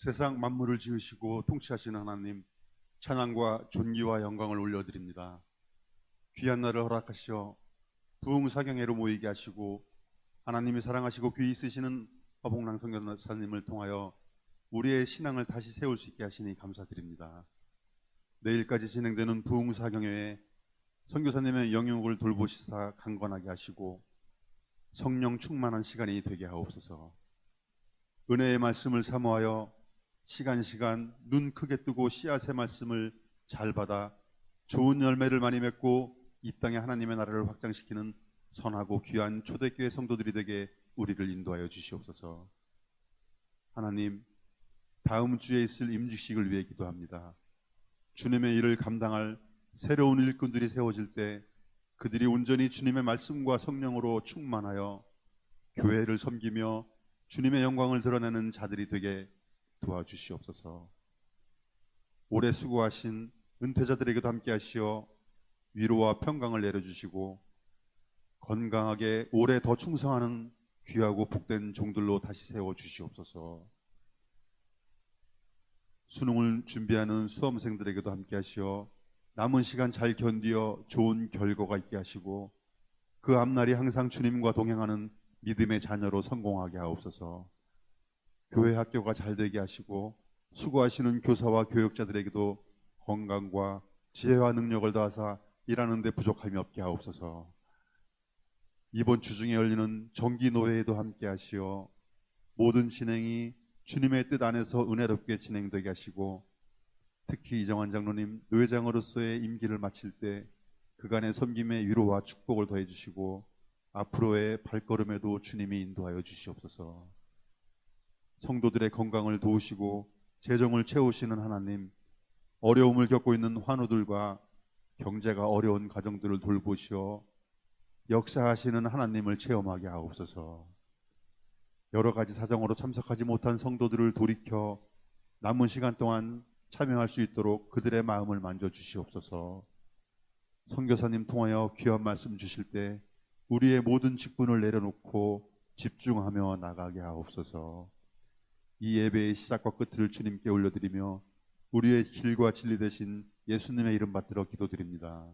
세상 만물을 지으시고 통치하시는 하나님, 찬양과 존귀와 영광을 올려드립니다. 귀한 날을 허락하시어 부흥사경회로 모이게 하시고 하나님이 사랑하시고 귀히 쓰시는 허봉랑 선교사님을 통하여 우리의 신앙을 다시 세울 수 있게 하시니 감사드립니다. 내일까지 진행되는 부흥사경회에 선교사님의 영육을 돌보시사 강건하게 하시고 성령 충만한 시간이 되게 하옵소서. 은혜의 말씀을 사모하여 시간 눈 크게 뜨고 씨앗의 말씀을 잘 받아 좋은 열매를 많이 맺고 이 땅에 하나님의 나라를 확장시키는 선하고 귀한 초대교회 성도들이 되게 우리를 인도하여 주시옵소서. 하나님, 다음 주에 있을 임직식을 위해 기도합니다. 주님의 일을 감당할 새로운 일꾼들이 세워질 때 그들이 온전히 주님의 말씀과 성령으로 충만하여 교회를 섬기며 주님의 영광을 드러내는 자들이 되게 도와주시옵소서. 오래 수고하신 은퇴자들에게도 함께 하시어 위로와 평강을 내려주시고 건강하게 오래 더 충성하는 귀하고 복된 종들로 다시 세워주시옵소서. 수능을 준비하는 수험생들에게도 함께 하시어 남은 시간 잘 견디어 좋은 결과가 있게 하시고 그 앞날이 항상 주님과 동행하는 믿음의 자녀로 성공하게 하옵소서. 교회 학교가 잘 되게 하시고 수고하시는 교사와 교육자들에게도 건강과 지혜와 능력을 더하사 일하는 데 부족함이 없게 하옵소서. 이번 주 중에 열리는 정기노회에도 함께 하시어 모든 진행이 주님의 뜻 안에서 은혜롭게 진행되게 하시고 특히 이정환 장로님 노회장으로서의 임기를 마칠 때 그간의 섬김의 위로와 축복을 더해 주시고 앞으로의 발걸음에도 주님이 인도하여 주시옵소서. 성도들의 건강을 도우시고 재정을 채우시는 하나님, 어려움을 겪고 있는 환우들과 경제가 어려운 가정들을 돌보시어 역사하시는 하나님을 체험하게 하옵소서. 여러 가지 사정으로 참석하지 못한 성도들을 돌이켜 남은 시간 동안 참여할 수 있도록 그들의 마음을 만져주시옵소서. 선교사님 통하여 귀한 말씀 주실 때 우리의 모든 직분을 내려놓고 집중하며 나가게 하옵소서. 이 예배의 시작과 끝을 주님께 올려드리며 우리의 길과 진리 되신 예수님의 이름 받들어 기도드립니다.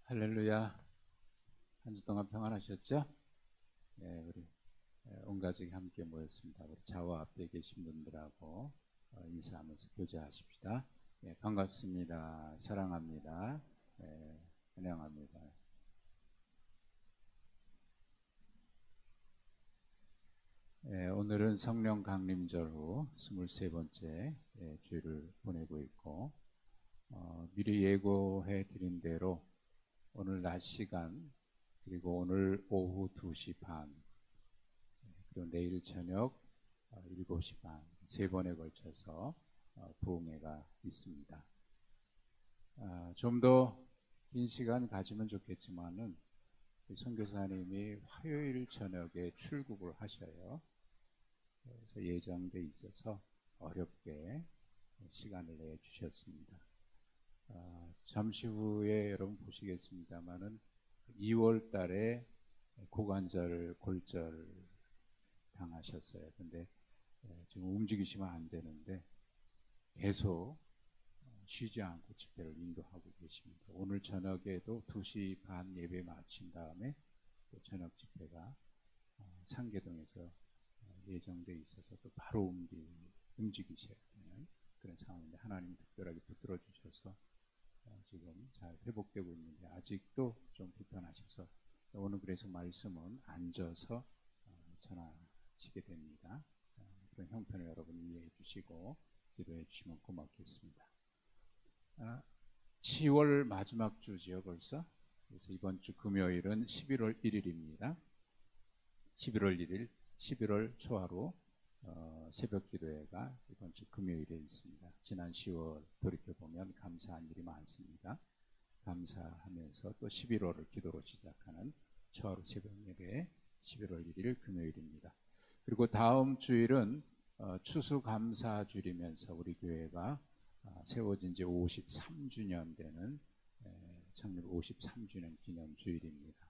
할렐루야. 한 주 동안 평안하셨죠? 네, 우리 온 가족이 함께 모였습니다. 우리 좌우 앞에 계신 분들하고 인사하면서 교제하십시다. 네, 반갑습니다. 사랑합니다. 네, 환영합니다. 네, 오늘은 성령 강림절 후 23번째 주일을 보내고 있고 미리 예고해 드린 대로 오늘 낮 시간 그리고 오늘 오후 2시 반 그리고 내일 저녁 7시 반 세 번에 걸쳐서 부흥회가 있습니다. 좀 더 긴 시간 가지면 좋겠지만은 선교사님이 화요일 저녁에 출국을 하셔요. 그래서 예정돼 있어서 어렵게 시간을 내 주셨습니다. 잠시 후에 여러분 보시겠습니다만은 2월 달에 고관절 골절 당하셨어요. 근데 지금 움직이시면 안 되는데 계속 쉬지 않고 집회를 인도하고 계십니다. 오늘 저녁에도 2시 반 예배 마친 다음에 또 저녁 집회가 상계동에서 예정돼 있어서 또 바로 움직이셔야 되는 그런 상황인데 하나님이 특별하게 붙들어 주셔서 지금 잘 회복되고 있는데 아직도 좀 불편하셔서 오늘 그래서 말씀은 앉아서 전하시게 됩니다. 그런 형편을 여러분 이해해 주시고 기도해 주시면 고맙겠습니다. 10월 마지막 주지요 벌써. 그래서 이번 주 금요일은 11월 1일입니다. 11월 1일 11월 초하루 새벽 기도회가 이번 주 금요일에 있습니다. 지난 10월 돌이켜보면 감사한 일이 많습니다. 감사하면서 또 11월을 기도로 시작하는 초하루 새벽 예배 11월 1일 금요일입니다. 그리고 다음 주일은 추수감사주일이면서 우리 교회가 세워진 지 53주년 되는 창립 53주년 기념 주일입니다.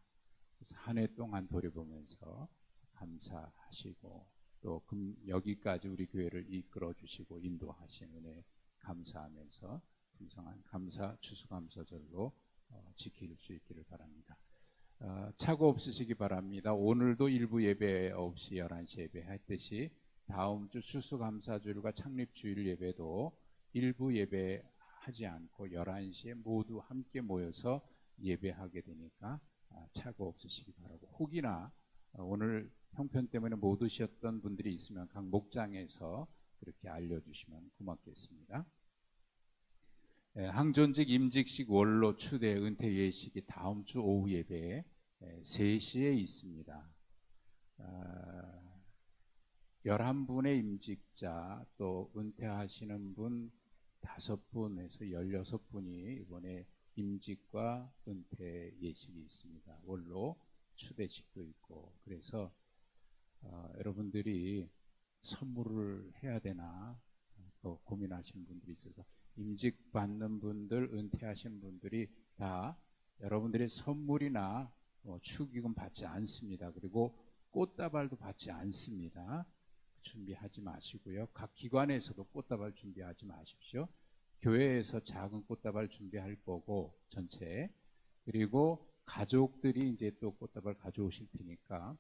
그래서 한 해 동안 돌아보면서 감사하시고 또 여기까지 우리 교회를 이끌어 주시고 인도하신 은혜 감사하면서 풍성한 감사 추수감사절로 지킬 수 있기를 바랍니다. 착오 없으시기 바랍니다. 오늘도 일부 예배 없이 11시 예배 했듯이 다음 주 추수감사주일과 창립주일 예배도 일부 예배 하지 않고 11시에 모두 함께 모여서 예배하게 되니까 착오 없으시기 바라고, 혹이나 오늘 형편 때문에 못 오셨던 분들이 있으면 각 목장에서 그렇게 알려주시면 고맙겠습니다. 항존직 임직식 원로 추대 은퇴 예식이 다음 주 오후 예배에 3시에 있습니다. 11분의 임직자 또 은퇴하시는 분 5분에서 16분이 이번에 임직과 은퇴 예식이 있습니다. 원로 추대식도 있고, 그래서 여러분들이 선물을 해야 되나 고민하시는 분들이 있어서 임직 받는 분들, 은퇴하신 분들이 다 여러분들의 선물이나 축의금 받지 않습니다. 그리고 꽃다발도 받지 않습니다. 준비하지 마시고요. 각 기관에서도 꽃다발 준비하지 마십시오. 교회에서 작은 꽃다발 준비할 거고 전체, 그리고 가족들이 이제 또 꽃다발 가져오실 테니까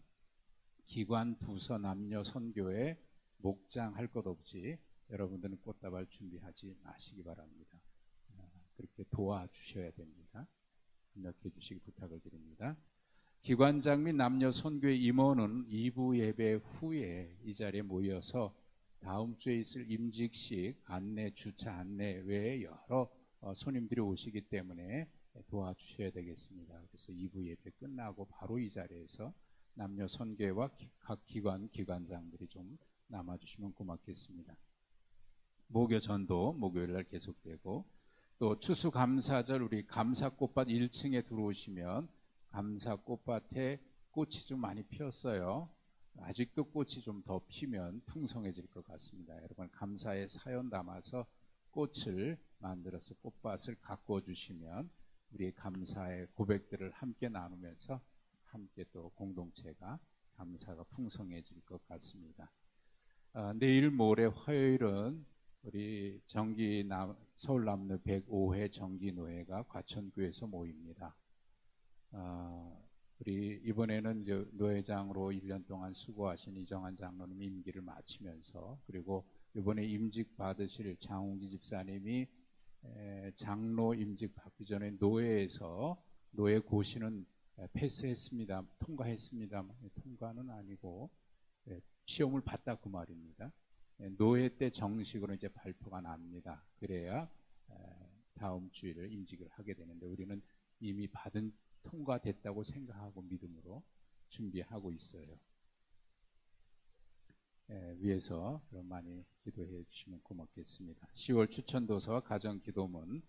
기관, 부서, 남녀, 선교회, 목장 할 것 없이 여러분들은 꽃다발 준비하지 마시기 바랍니다. 그렇게 도와주셔야 됩니다. 협력해 주시기 부탁을 드립니다. 기관장 및 남녀 선교회 임원은 2부 예배 후에 이 자리에 모여서 다음 주에 있을 임직식 안내, 주차 안내 외에 여러 손님들이 오시기 때문에 도와주셔야 되겠습니다. 그래서 2부 예배 끝나고 바로 이 자리에서 남녀 선교회와 각 기관장들이 좀 남아주시면 고맙겠습니다. 목요 전도 목요일날 계속되고, 또 추수감사절 우리 감사꽃밭 1층에 들어오시면 감사꽃밭에 꽃이 좀 많이 피었어요. 아직도 꽃이 좀 더 피면 풍성해질 것 같습니다. 여러분 감사의 사연 담아서 꽃을 만들어서 꽃밭을 가꾸어 주시면 우리 감사의 고백들을 함께 나누면서 함께 또 공동체가 감사가 풍성해질 것 같습니다. 내일 모레 화요일은 우리 서울남로 105회 정기노회가 과천교에서 모입니다. 우리 이번에는 이제 노회장으로 1년 동안 수고하신 이정한 장로님 임기를 마치면서, 그리고 이번에 임직 받으실 장홍기 집사님이 장로 임직 받기 전에 노회에서 노회 고시는 패스했습니다. 통과했습니다. 통과는 아니고 시험을 봤다 그 말입니다. 노회 때 정식으로 이제 발표가 납니다. 그래야 다음 주일을 임직을 하게 되는데, 우리는 이미 통과됐다고 생각하고 믿음으로 준비하고 있어요. 위에서 그럼 많이 기도해 주시면 고맙겠습니다. 10월 추천도서와 가정기도문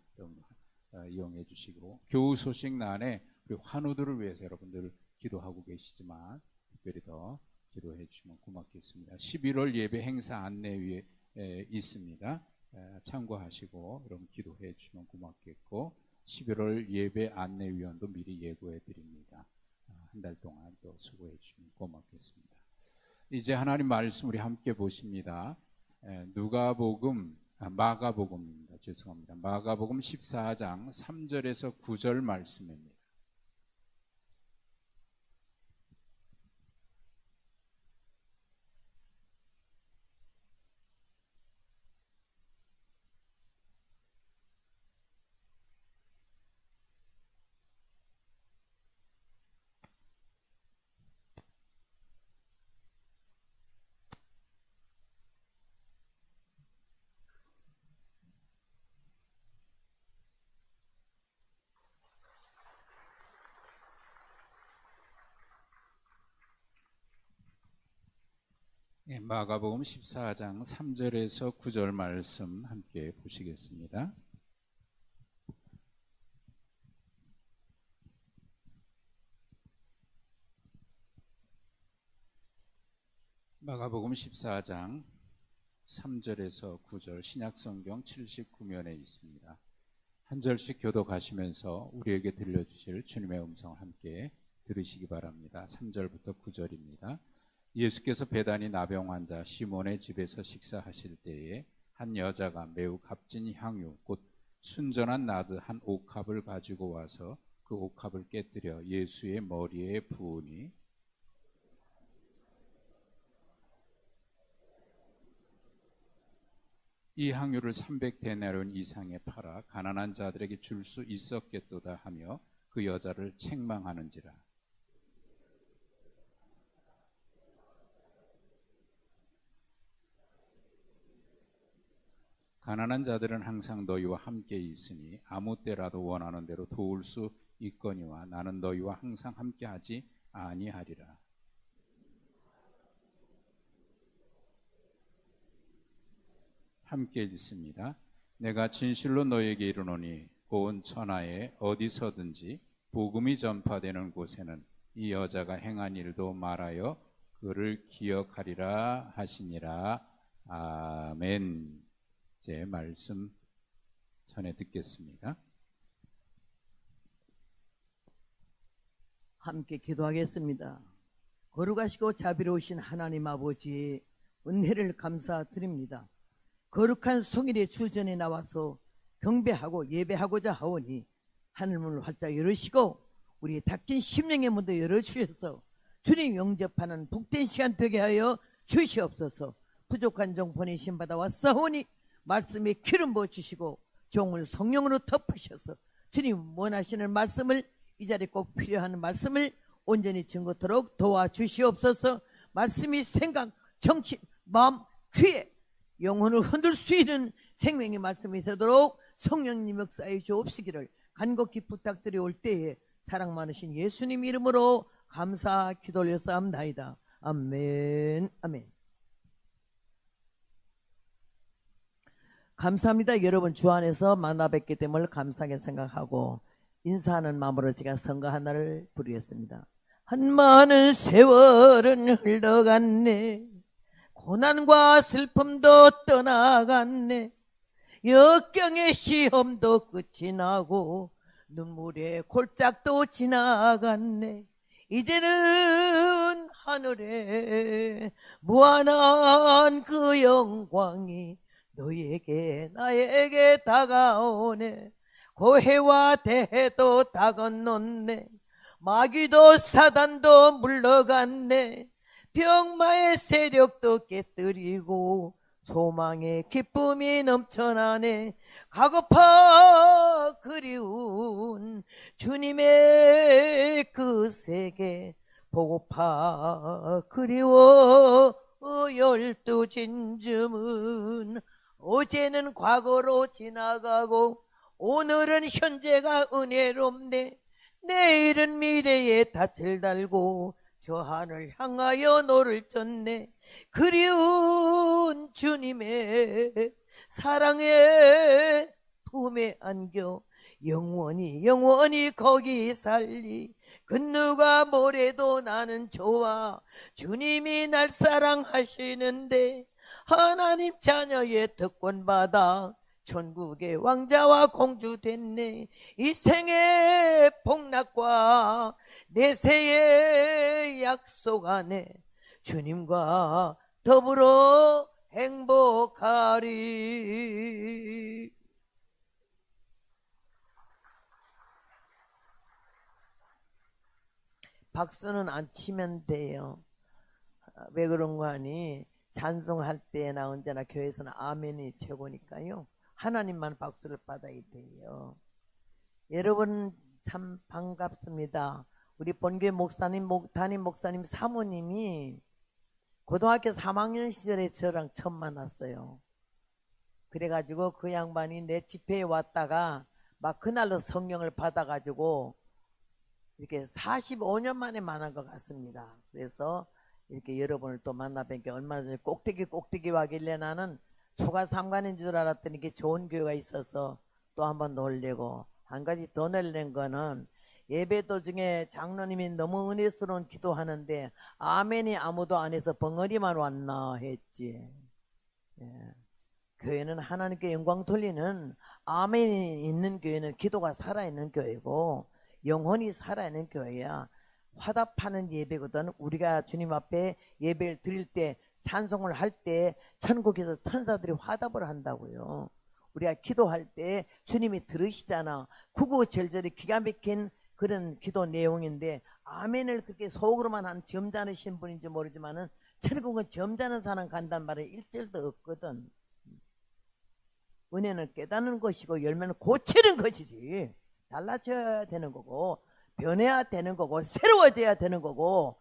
이용해 주시고, 교우 소식란에 우리 환우들을 위해서 여러분들 기도하고 계시지만 특별히 더 기도해 주시면 고맙겠습니다. 11월 예배 행사 안내 위에 있습니다. 참고하시고 여러분 기도해 주시면 고맙겠고, 11월 예배 안내위원도 미리 예고해 드립니다. 한 달 동안 또 수고해 주시면 고맙겠습니다. 이제 하나님 말씀 우리 함께 보십니다. 마가복음입니다. 죄송합니다. 마가복음 14장 3절에서 9절 말씀입니다. 마가복음 14장 3절에서 9절 말씀 함께 보시겠습니다. 마가복음 14장 3절에서 9절 신약성경 79면에 있습니다. 한 절씩 교독하시면서 우리에게 들려주실 주님의 음성 함께 들으시기 바랍니다. 3절부터 9절입니다. 예수께서 베다니 나병 환자 시몬의 집에서 식사하실 때에 한 여자가 매우 값진 향유 곧 순전한 나드 한 옥합을 가지고 와서 그 옥합을 깨뜨려 예수의 머리에 부으니 이 향유를 300데나리온 이상에 팔아 가난한 자들에게 줄 수 있었겠도다 하며 그 여자를 책망하는지라. 가난한 자들은 항상 너희와 함께 있으니 아무 때라도 원하는 대로 도울 수 있거니와 나는 너희와 항상 함께하지 아니하리라. 함께 읽습니다. 내가 진실로 너희에게 이르노니 온 천하에 어디서든지 복음이 전파되는 곳에는 이 여자가 행한 일도 말하여 그를 기억하리라 하시니라. 아멘. 제 말씀 전해 듣겠습니다. 함께 기도하겠습니다. 거룩하시고 자비로우신 하나님 아버지, 은혜를 감사드립니다. 거룩한 성일의 주전에 나와서 경배하고 예배하고자 하오니 하늘문을 활짝 열으시고 우리 닫힌 심령의 문도 열어주셔서 주님 영접하는 복된 시간 되게 하여 주시옵소서. 부족한 종 보내심 받아 왔사오니 말씀에 기름 부어주시고 종을 성령으로 덮으셔서 주님 원하시는 말씀을 이 자리에 꼭 필요한 말씀을 온전히 증거토록 도와주시옵소서. 말씀이 생각, 정신, 마음, 귀에 영혼을 흔들 수 있는 생명의 말씀이 되도록 성령님 역사해 주옵시기를 간곡히 부탁드려올 때에 사랑 많으신 예수님 이름으로 감사 기도 올렸사옵나이다. 아멘. 아멘. 감사합니다. 여러분 주 안에서 만나 뵙기 때문에 감사하게 생각하고 인사하는 마음으로 제가 선거 하나를 부르겠습니다. 한 많은 세월은 흘러갔네. 고난과 슬픔도 떠나갔네. 역경의 시험도 끝이 나고 눈물의 골짜기도 지나갔네. 이제는 하늘에 무한한 그 영광이 너에게 나에게 다가오네. 고해와 대해도 다 건넜네. 마귀도 사단도 물러갔네. 병마의 세력도 깨뜨리고 소망의 기쁨이 넘쳐나네. 가고파 그리운 주님의 그 세계 보고파 그리워 12 진쯤은 어제는 과거로 지나가고 오늘은 현재가 은혜롭네. 내일은 미래에 닻을 달고 저 하늘 향하여 노를 젓네. 그리운 주님의 사랑의 품에 안겨 영원히 거기 살리. 그 누가 뭐래도 나는 좋아. 주님이 날 사랑하시는데 하나님 자녀의 특권 받아 천국의 왕자와 공주 됐네. 이 생의 복락과 내세의 약속 안에 주님과 더불어 행복하리. 박수는 안 치면 돼요. 왜 그런 거 하니 찬송할 때나 언제나 교회에서는 아멘이 최고니까요. 하나님만 박수를 받아야 돼요. 여러분 참 반갑습니다. 우리 본교회 목사님, 담임 목사님 사모님이 고등학교 3학년 시절에 저랑 처음 만났어요. 그래가지고 그 양반이 내 집회에 왔다가 막 그날로 성령을 받아가지고 이렇게 45년 만에 만난 것 같습니다. 그래서 이렇게 여러분을 또 만나 뵌게 얼마나 전에 꼭대기 와길래 나는 초가 삼관인 줄 알았더니 이게 좋은 교회가 있어서 또 한번 놀래고, 한 가지 더 놀란 거는 예배 도중에 장로님이 너무 은혜스러운 기도하는데 아멘이 아무도 안 해서 벙어리만 왔나 했지. 예. 교회는 하나님께 영광 돌리는 아멘이 있는 교회는 기도가 살아있는 교회고 영혼이 살아있는 교회야. 화답하는 예배거든. 우리가 주님 앞에 예배를 드릴 때, 찬송을 할 때 천국에서 천사들이 화답을 한다고요. 우리가 기도할 때 주님이 들으시잖아. 구구절절히 기가 막힌 그런 기도 내용인데, 아멘을 그렇게 속으로만 한 점잖으신 분인지 모르지만은 천국은 점잖은 사람 간단 말은 일절도 없거든. 은혜는 깨닫는 것이고 열매는 고치는 것이지. 달라져야 되는 거고 변해야 되는 거고 새로워져야 되는 거고,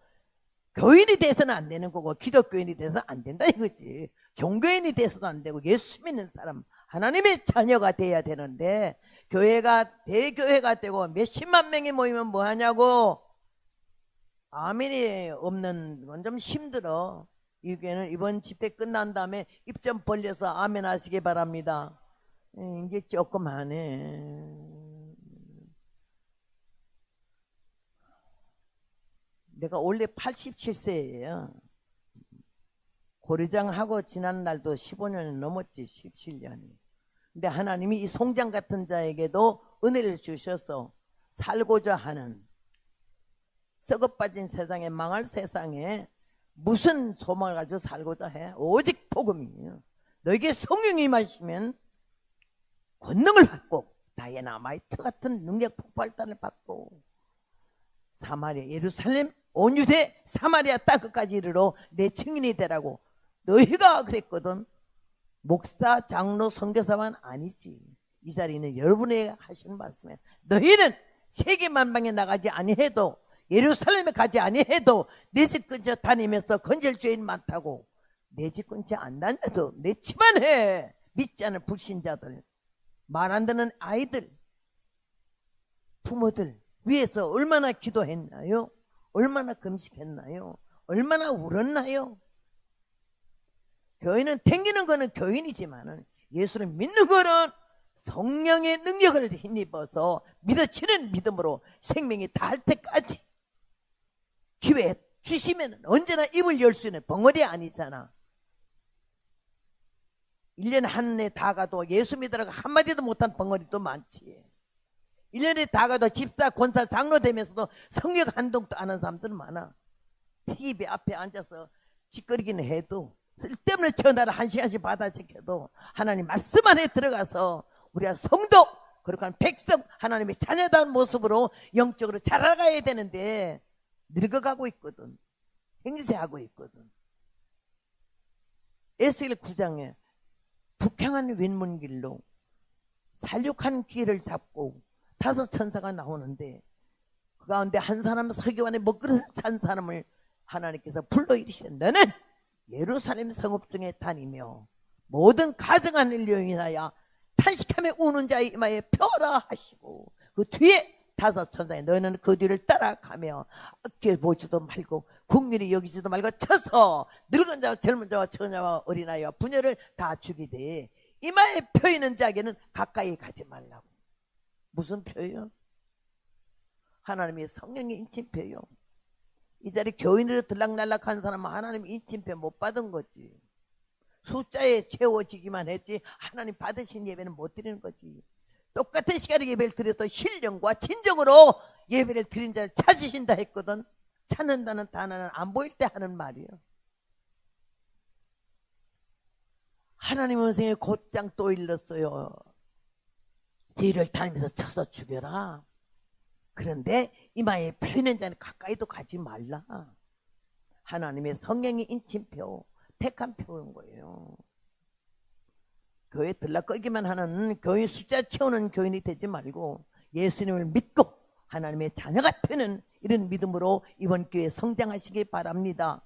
교인이 돼서는 안 되는 거고 기독교인이 돼서는 안 된다 이거지. 종교인이 돼서도 안 되고 예수 믿는 사람, 하나님의 자녀가 돼야 되는데, 교회가 대교회가 되고 몇십만 명이 모이면 뭐하냐고. 아멘이 없는 건 좀 힘들어. 이 교회는 이번 집회 끝난 다음에 입 좀 벌려서 아멘 하시기 바랍니다. 이제 조금 하네. 내가 원래 87세예요. 고려장하고 지난 날도 15년이 넘었지. 17년이. 근데 하나님이 이 송장 같은 자에게도 은혜를 주셔서 살고자 하는, 썩어빠진 세상에, 망할 세상에 무슨 소망을 가지고 살고자 해? 오직 복음이에요. 너에게 성령이 임하시면 권능을 받고 다이너마이트 같은 능력 폭발단을 받고 사마리아, 예루살렘, 온 유대, 사마리아 땅 끝까지 이르러 내 증인이 되라고 너희가 그랬거든. 목사, 장로, 선교사만 아니지. 이 자리는 여러분에게 하시는 말씀이에요. 너희는 세계 만방에 나가지 아니해도, 예루살렘에 가지 아니해도 내 집 근처 다니면서 건질 죄인 많다고, 내 집 근처 안 다녀도 내 집만 해. 믿지 않은 불신자들, 말 안 듣는 아이들, 부모들 위해서 얼마나 기도했나요? 얼마나 금식했나요? 얼마나 울었나요? 교인은 댕기는 거는 교인이지만은 예수를 믿는 거는 성령의 능력을 힘입어서 믿어지는 믿음으로 생명이 닿을 때까지 기회 주시면 언제나 입을 열 수 있는 벙어리 아니잖아. 1년 한 해 다 가도 예수 믿으라고 한마디도 못한 벙어리도 많지. 1년에 다 가도 집사, 권사, 장로 되면서도 성령 한동도 안 하는 사람들은 많아. TV 앞에 앉아서 짓거리기는 해도, 쓸데없는 전화를 1시간씩 받아 적혀도 하나님 말씀 안에 들어가서 우리가 성도, 거룩한 백성, 하나님의 자녀다운 모습으로 영적으로 자라가야 되는데 늙어가고 있거든. 행세하고 있거든. 에스겔 9장에 북향한 윈문길로 살육한 길을 잡고 5 천사가 나오는데, 그 가운데 한 사람, 서기관의 먹그릇 찬 사람을 하나님께서 불러 이르시되 너는 예루살렘 성읍 중에 다니며 모든 가정한 일로 인하여 탄식하며 우는 자의 이마에 펴라 하시고, 그 뒤에 5 천사에 너희는 그 뒤를 따라가며 아껴보지도 말고 국률이 여기지도 말고 쳐서 늙은 자와 젊은 자와 처녀와 어린아이와 부녀를 다 죽이되 이마에 펴있는 자에게는 가까이 가지 말라고. 무슨 표요? 하나님의 성령의 인침표요. 이 자리 교인으로 들락날락한 사람은 하나님 인침표 못 받은 거지. 숫자에 채워지기만 했지 하나님 받으신 예배는 못 드리는 거지. 똑같은 시간에 예배를 드려도 신령과 진정으로 예배를 드린 자를 찾으신다 했거든. 찾는다는 단어는 안 보일 때 하는 말이에요. 하나님 은생에 곧장 또 일렀어요. 뒤를 다니면서 쳐서 죽여라. 그런데 이마에 펴있는 자는 가까이도 가지 말라. 하나님의 성령의 인침표, 택한 표인 거예요. 교회 들락거리기만 하는 교인, 숫자 채우는 교인이 되지 말고 예수님을 믿고 하나님의 자녀가 되는 이런 믿음으로 이번 기회에 성장하시기 바랍니다.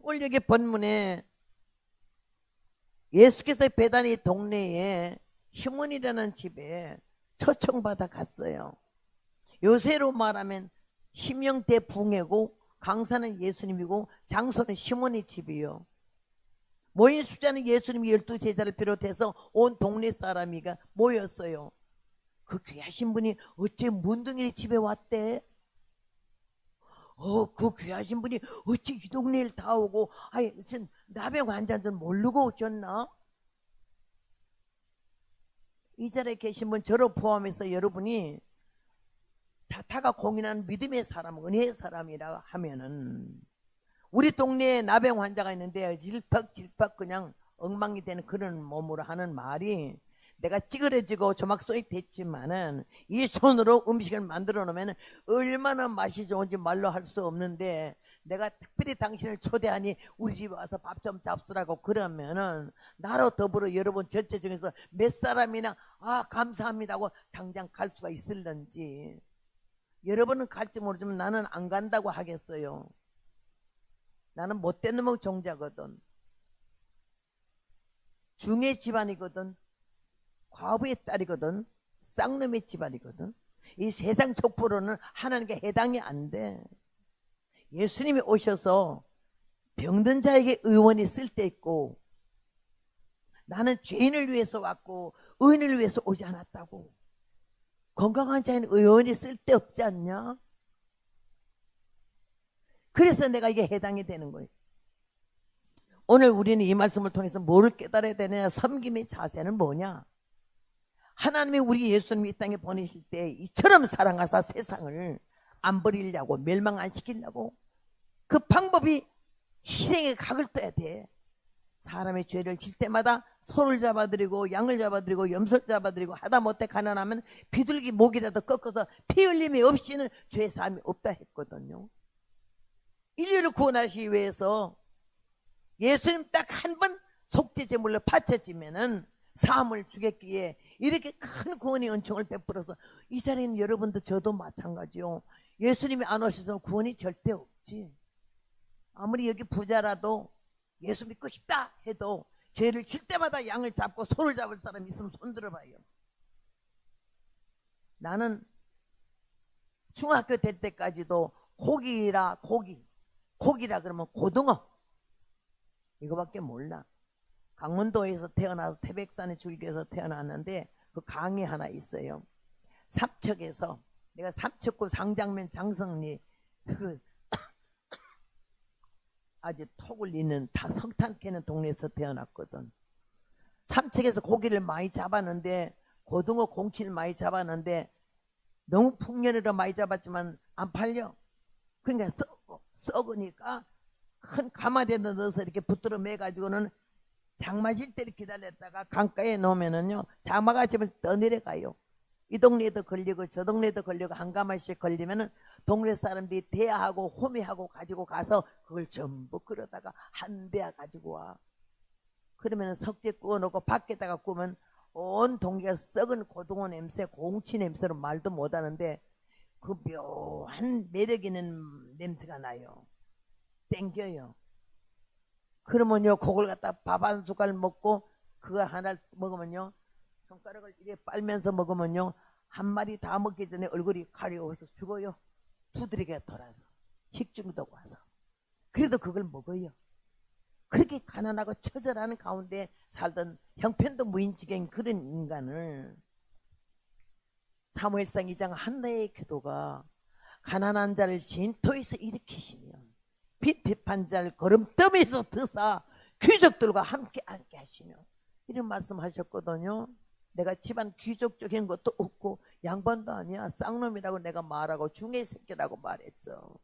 오늘 여기 본문에 예수께서 베다니 동네에 시몬이라는 집에 초청받아 갔어요. 요새로 말하면 심령대 붕해고 강사는 예수님이고 장소는 시몬의 집이요. 모인 숫자는 예수님이 12제자를 비롯해서 온 동네 사람이가 모였어요. 그 귀하신 분이 어째 문둥이 집에 왔대? 그 귀하신 분이 어째 이 동네를 다 오고, 전 나병 환자인 줄 모르고 오셨나? 이 자리에 계신 분, 저를 포함해서 여러분이 자타가 공인한 믿음의 사람, 은혜의 사람이라 하면은, 우리 동네에 나병 환자가 있는데 질퍽질퍽 그냥 엉망이 되는 그런 몸으로 하는 말이, 내가 찌그러지고 조막소리 됐지만은 이 손으로 음식을 만들어 놓으면 얼마나 맛이 좋은지 말로 할 수 없는데, 내가 특별히 당신을 초대하니 우리 집에 와서 밥 좀 잡수라고 그러면은 나로 더불어 여러분 전체 중에서 몇 사람이나 감사합니다 하고 당장 갈 수가 있을런지. 여러분은 갈지 모르지만 나는 안 간다고 하겠어요. 나는 못된 놈의 종자거든. 중의 집안이거든. 과부의 딸이거든. 쌍놈의 집안이거든. 이 세상 족보로는 하나님께 해당이 안 돼. 예수님이 오셔서 병든 자에게 의원이 쓸 때 있고, 나는 죄인을 위해서 왔고 의인을 위해서 오지 않았다고. 건강한 자에는 의원이 쓸 데 없지 않냐? 그래서 내가 이게 해당이 되는 거예요. 오늘 우리는 이 말씀을 통해서 뭐를 깨달아야 되느냐? 섬김의 자세는 뭐냐? 하나님이 우리 예수님이 이 땅에 보내실 때 이처럼 사랑하사 세상을 안 버리려고, 멸망 안 시키려고, 그 방법이 희생의 각을 떠야 돼. 사람의 죄를 질 때마다 소를 잡아드리고 양을 잡아드리고 염소를 잡아드리고 하다 못해 가난하면 비둘기 목이라도 꺾어서 피 흘림이 없이는 죄사함이 없다 했거든요. 인류를 구원하시기 위해서 예수님 딱 한 번 속죄제물로 바쳐지면은 사함을 주겠기에 이렇게 큰 구원의 은총을 베풀어서, 이 자리는 여러분도 저도 마찬가지요. 예수님이 안 오셔서 구원이 절대 없지. 아무리 여기 부자라도 예수 믿고 싶다 해도 죄를 질 때마다 양을 잡고 소를 잡을 사람 있으면 손 들어봐요. 나는 중학교 될 때까지도 고기라 그러면 고등어 이거밖에 몰라. 강원도에서 태어나서 태백산의 줄기에서 태어났는데 그 강이 하나 있어요. 삼척에서, 내가 삼척구 상장면 장성리 그 아주 톡을 잇는 다 석탄 캐는 동네에서 태어났거든. 삼척에서 고기를 많이 잡았는데, 고등어 공치를 많이 잡았는데 너무 풍년으로 많이 잡았지만 안 팔려. 그러니까 썩으니까 큰 가마대에 넣어서 이렇게 붙들어 매가지고는 장마실 때를 기다렸다가 강가에 놓으면은요, 장마가 지면 떠내려가요. 이 동네에도 걸리고 저 동네에도 걸리고 한 가마씩 걸리면은 동네 사람들이 대하고 호미하고 가지고 가서 그걸 전부 끌어다가 한 대야 가지고 와. 그러면 석재 구워놓고 밖에다가 구우면 온 동네가 썩은 고등어 냄새, 공치 냄새로 말도 못하는데 그 묘한 매력 있는 냄새가 나요. 땡겨요. 그러면요, 그걸 갖다 밥 한 숟갈 먹고 그거 하나를 먹으면요, 손가락을 이렇게 빨면서 먹으면요, 한 마리 다 먹기 전에 얼굴이 가려워서 죽어요. 두드리게 돌아서 식중독 와서. 그래도 그걸 먹어요. 그렇게 가난하고 처절한 가운데 살던 형편도 무인지경인 그런 인간을 사무엘상 2장 한나의 기도가 가난한 자를 진토에서 일으키시면 빚 비판 자를 거름더미에서 드사 귀족들과 함께 앉게 하시며, 이런 말씀 하셨거든요. 내가 집안 귀족적인 것도 없고 양반도 아니야. 쌍놈이라고 내가 말하고 중의 새끼라고 말했죠.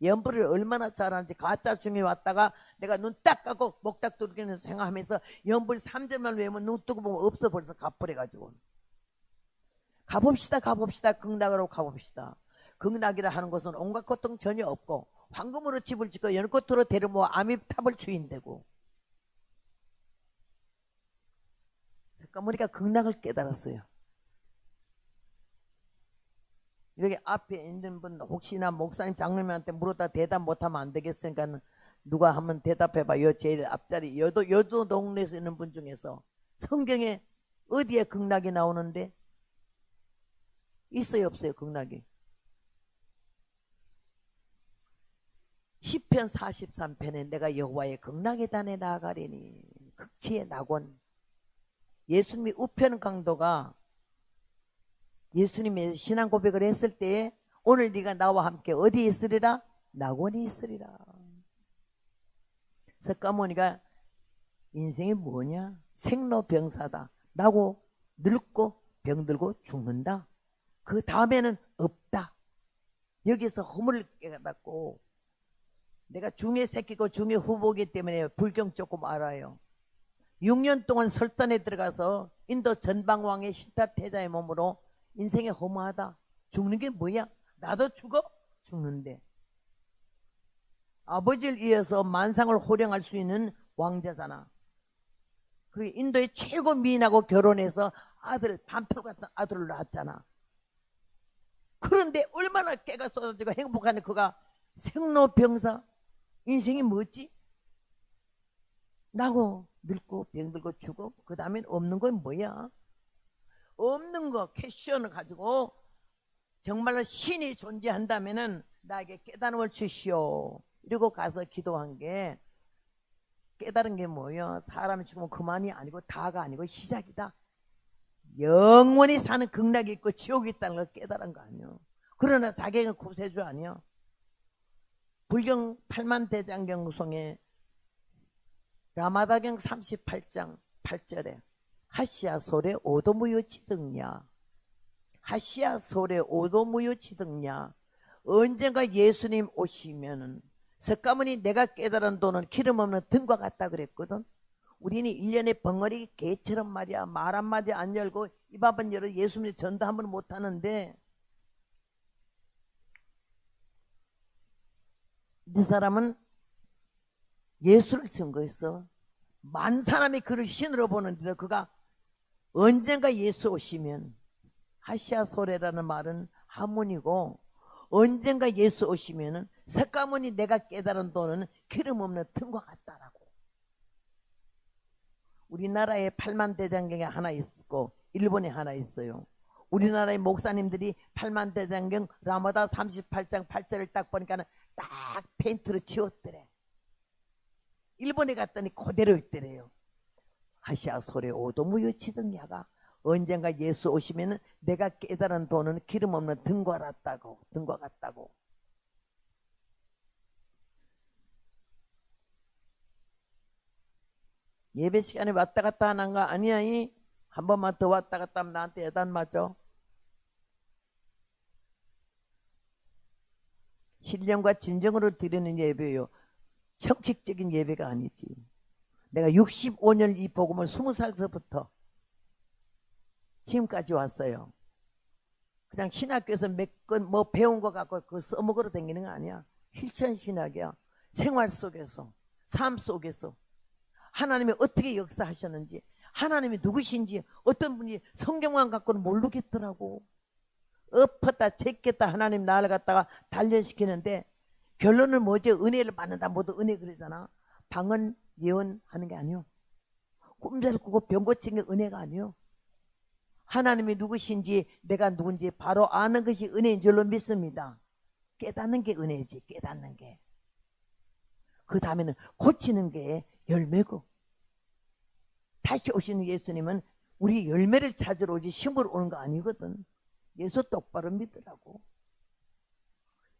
연부를 얼마나 잘하는지. 가짜 중에 왔다가 내가 눈 딱 감고 목딱 두르기는 생각하면서 연불 3절만 외우면 눈 뜨고 보면 없어 버려서 갚으래가지고. 가봅시다. 극락으로 가봅시다. 극락이라 하는 것은 온갖 고통 전혀 없고 황금으로 집을 짓고 연꽃으로 대를 모아 아미탑을 주인되고. 잠깐 보니까 극락을 깨달았어요. 여기 앞에 있는 분 혹시나 목사님 장로님한테 물어다 대답 못하면 안 되겠으니까 누가 한번 대답해봐요. 제일 앞자리 여도 동네에서 있는 분 중에서 성경에 어디에 극락이 나오는데? 있어요 없어요 극락이? 시편 43편에 내가 여호와의 극락의 단에 나아가리니 극치의 낙원. 예수님이 우편 강도가 예수님의 신앙 고백을 했을 때에 오늘 네가 나와 함께 어디에 있으리라? 낙원에 있으리라. 석가모니가 인생이 뭐냐? 생로병사다. 나고 늙고 병들고 죽는다. 그 다음에는 없다. 여기서 허물을 깨닫고 내가 중의 새끼고 중의 후보이기 때문에 불경 조금 알아요. 6년 동안 설단에 들어가서 인도 전방왕의 실타태자의 몸으로 인생이 허무하다. 죽는 게 뭐야? 나도 죽어? 죽는데. 아버지를 이어서 만상을 호령할 수 있는 왕자잖아. 그리고 인도의 최고 미인하고 결혼해서 아들, 반풀 같은 아들을 낳았잖아. 그런데 얼마나 깨가 쏟아지고 행복한데 그가 생로병사. 인생이 뭐지? 나고 늙고 병들고 죽고 그 다음엔 없는 건 뭐야? 없는 거 캐션을 가지고 정말로 신이 존재한다면은 나에게 깨달음을 주시오. 이러고 가서 기도한 게 깨달은 게 뭐예요? 사람이 죽으면 그만이 아니고 다가 아니고 시작이다. 영원히 사는 극락이 있고 지옥이 있다는 걸 깨달은 거 아니에요. 그러나 자기가 구세주 아니에요. 불경 8만 대장경송에 라마다경 38장 8절에 하시아 소래 오도무유치등냐 하시아 소래 오도무유치등냐 언젠가 예수님 오시면은 석가모니 내가 깨달은 도는 기름 없는 등과 같다 그랬거든. 우리는 1년에 벙어리 개처럼 말이야 말 한마디 안 열고 입 한번 열어 예수님 전도 한번 못하는데 이 사람은 예수를 증거했어. 만 사람이 그를 신으로 보는데 그가 언젠가 예수 오시면 하시아 소래라는 말은 하문이고 언젠가 예수 오시면은 석가모니 내가 깨달은 도는 기름 없는 등과 같다라고. 우리나라에 8만 대장경이 하나 있고 일본에 하나 있어요. 우리나라의 목사님들이 8만 대장경 라마다 38장 8절을 딱 보니까는 딱 페인트로 지웠더래. 일본에 갔더니 그대로 있더래요. 하시아 소래 오도무유치던 야가 언젠가 예수 오시면은 내가 깨달은 도는 기름 없는 등과 같다고. 등과 같다고. 예배 시간에 왔다 갔다 하는 거 아니야? 한 번만 더 왔다 갔다 하면 나한테 예단 맞아. 신령과 진정으로 드리는 예배요. 형식적인 예배가 아니지. 내가 65년 이 복음을 20살서부터 지금까지 왔어요. 그냥 신학교에서 몇 건 뭐 배운 거 갖고 그 써먹으러 다니는 거 아니야. 실천 신학이야. 생활 속에서, 삶 속에서 하나님이 어떻게 역사하셨는지, 하나님이 누구신지 어떤 분이 성경만 갖고는 모르겠더라고. 엎었다 제꼈다 하나님 나를 갖다가 단련시키는데 결론은 뭐지? 은혜를 받는다. 모두 은혜 그러잖아. 방언 예언하는 게 아니요. 꿈잘 꾸고 병 고치는 게 은혜가 아니요. 하나님이 누구신지 내가 누군지 바로 아는 것이 은혜인 줄로 믿습니다. 깨닫는 게 은혜지. 깨닫는 게. 그 다음에는 고치는 게 열매고. 다시 오시는 예수님은 우리 열매를 찾으러 오지 심으러 오는 거 아니거든. 예수 똑바로 믿으라고.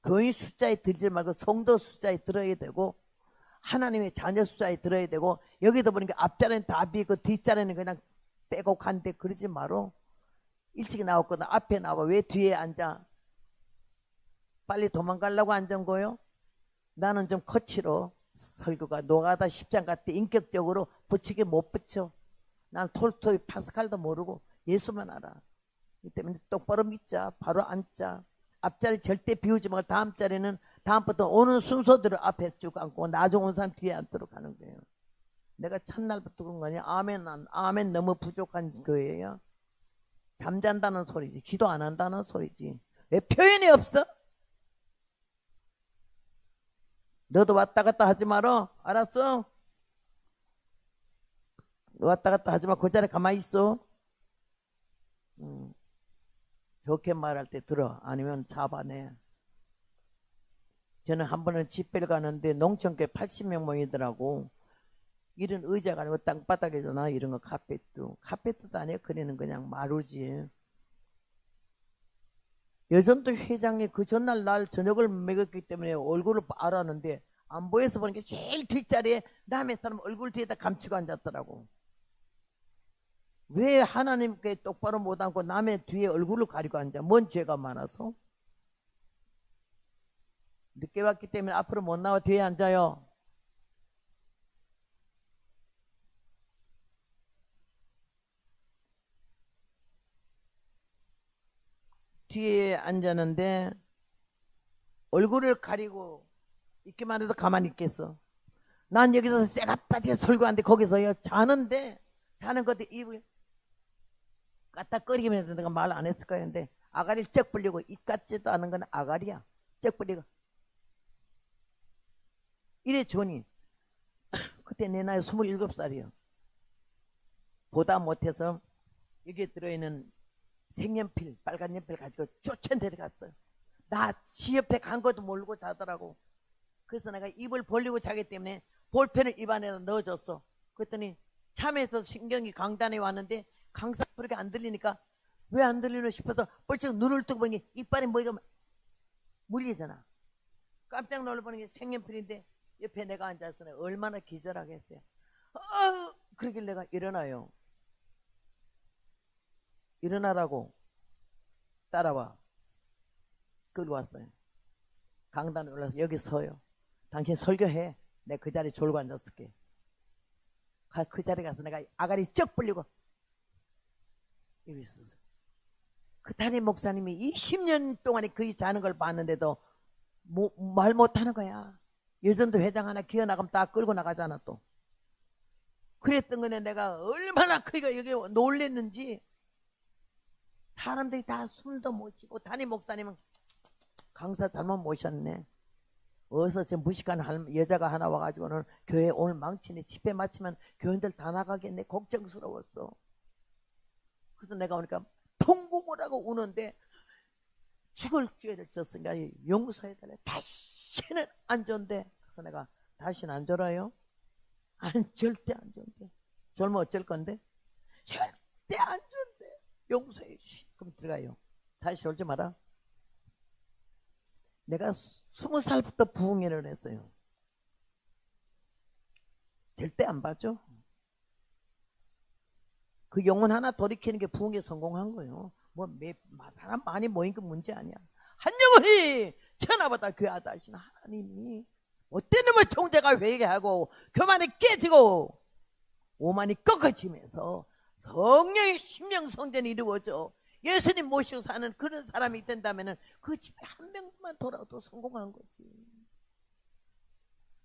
교인 숫자에 들지 말고 성도 숫자에 들어야 되고 하나님의 자녀 숫자에 들어야 되고 여기다 보니까 앞자리는 다 비고 뒷자리는 그냥 빼고 간대. 그러지 마라. 일찍 나왔거든. 앞에 나와. 왜 뒤에 앉아? 빨리 도망가려고 앉은 거요? 나는 좀 거칠어. 설교가 노가다 10장 같아. 인격적으로 붙이게 못 붙여. 난 톨토이 파스칼도 모르고 예수만 알아. 이 때문에 똑바로 믿자. 바로 앉자. 앞자리 절대 비우지 말고 다음 자리는 다음부터 오는 순서대로 앞에 쭉 앉고 나중 온 사람 뒤에 앉도록 하는 거예요. 내가 첫날부터 그런 거 아니야. 아멘 너무 부족한 거예요. 잠잔다는 소리지. 기도 안 한다는 소리지. 왜 표현이 없어? 너도 왔다 갔다 하지 마라. 알았어? 너 왔다 갔다 하지 마. 그 자리에 가만히 있어. 좋게 말할 때 들어. 아니면 잡아내. 저는 한 번은 집회를 가는데 농촌교회 80명 모이더라고. 이런 의자가 아니고 땅바닥에서나 이런 거 카페트도 아니에요. 그래는 그냥 마루지. 여전도 회장이 그 전날 날 저녁을 먹였기 때문에 얼굴을 알았는데 안 보여서 보는 게 제일 뒷자리에 남의 사람 얼굴 뒤에다 감추고 앉았더라고. 왜 하나님께 똑바로 못 앉고 남의 뒤에 얼굴을 가리고 앉아? 뭔 죄가 많아서? 늦게 왔기 때문에 앞으로 못 나와 뒤에 앉아요. 뒤에 앉았는데 얼굴을 가리고 있기만 해도 가만히 있겠어. 난 여기서 쇠가 빠지게 설교 하는데 거기서요 자는 것도 입을 까딱거리면서 내가 말 안 했을 거야. 근데 아가리를 쩍 벌리고 입 같지도 않은 건 아가리야. 쩍 벌리고 이래 좋니. 그때 내 나이 27살이요. 보다 못해서 여기에 들어있는 색연필, 빨간 연필 가지고 쫓아 내려갔어요. 나 지 옆에 간 것도 모르고 자더라고. 그래서 내가 입을 벌리고 자기 때문에 볼펜을 입 안에 넣어줬어. 그랬더니 참에서 신경이 강단에 왔는데 강사 소리가 안 들리니까 왜 안 들리나 싶어서 벌쩍 눈을 뜨고 보니 이빨에 뭐가 물리잖아. 깜짝 놀라보는 게 색연필인데 옆에 내가 앉아서 내가 얼마나 기절하겠어요. 그러길 내가 일어나요. 일어나라고 따라와. 끌고 왔어요. 강단에 올라서 여기 서요. 당신 설교해. 내가 그 자리에 졸고 앉았을게. 그 자리에 가서 내가 아가리 쩍 벌리고 여기 있었어. 그 담임 목사님이 20년 동안에 거기 자는 걸 봤는데도 말 못하는 거야. 여전도 회장 하나 기어나가면 다 끌고 나가잖아 또. 그랬던 거네. 내가 얼마나 그이가 여기 놀랬는지. 사람들이 다 숨도 못 쉬고 담임 목사님은 강사 잘못 모셨네. 어서 저 무식한 여자가 하나 와가지고는 교회 오늘 망치네. 집회 마치면 교인들 다 나가겠네. 걱정스러웠어. 그래서 내가 오니까 통곡을 하고 우는데 죽을 죄를 졌으니까 용서해달래. 다시는 안 존대. 그래서 내가 다시는 안 졸아요? 절대 안 존대. 졸면 어쩔 건데? 절대 안 존대. 용서해 주시. 그럼 들어가요. 다시 졸지 마라. 내가 20살부터 부흥회를 했어요. 절대 안 봐줘. 그 영혼 하나 돌이키는 게 부흥회 성공한 거예요. 사람 많이 모인 게 문제 아니야. 한 영혼이 천하보다 귀하다 하신 하나님이 어떤 놈의 총재가 회개하고 교만이 깨지고 오만이 꺾어지면서 성령의 심령 성전이 이루어져 예수님 모시고 사는 그런 사람이 된다면 그 집에 한 명만 돌아도 성공한 거지.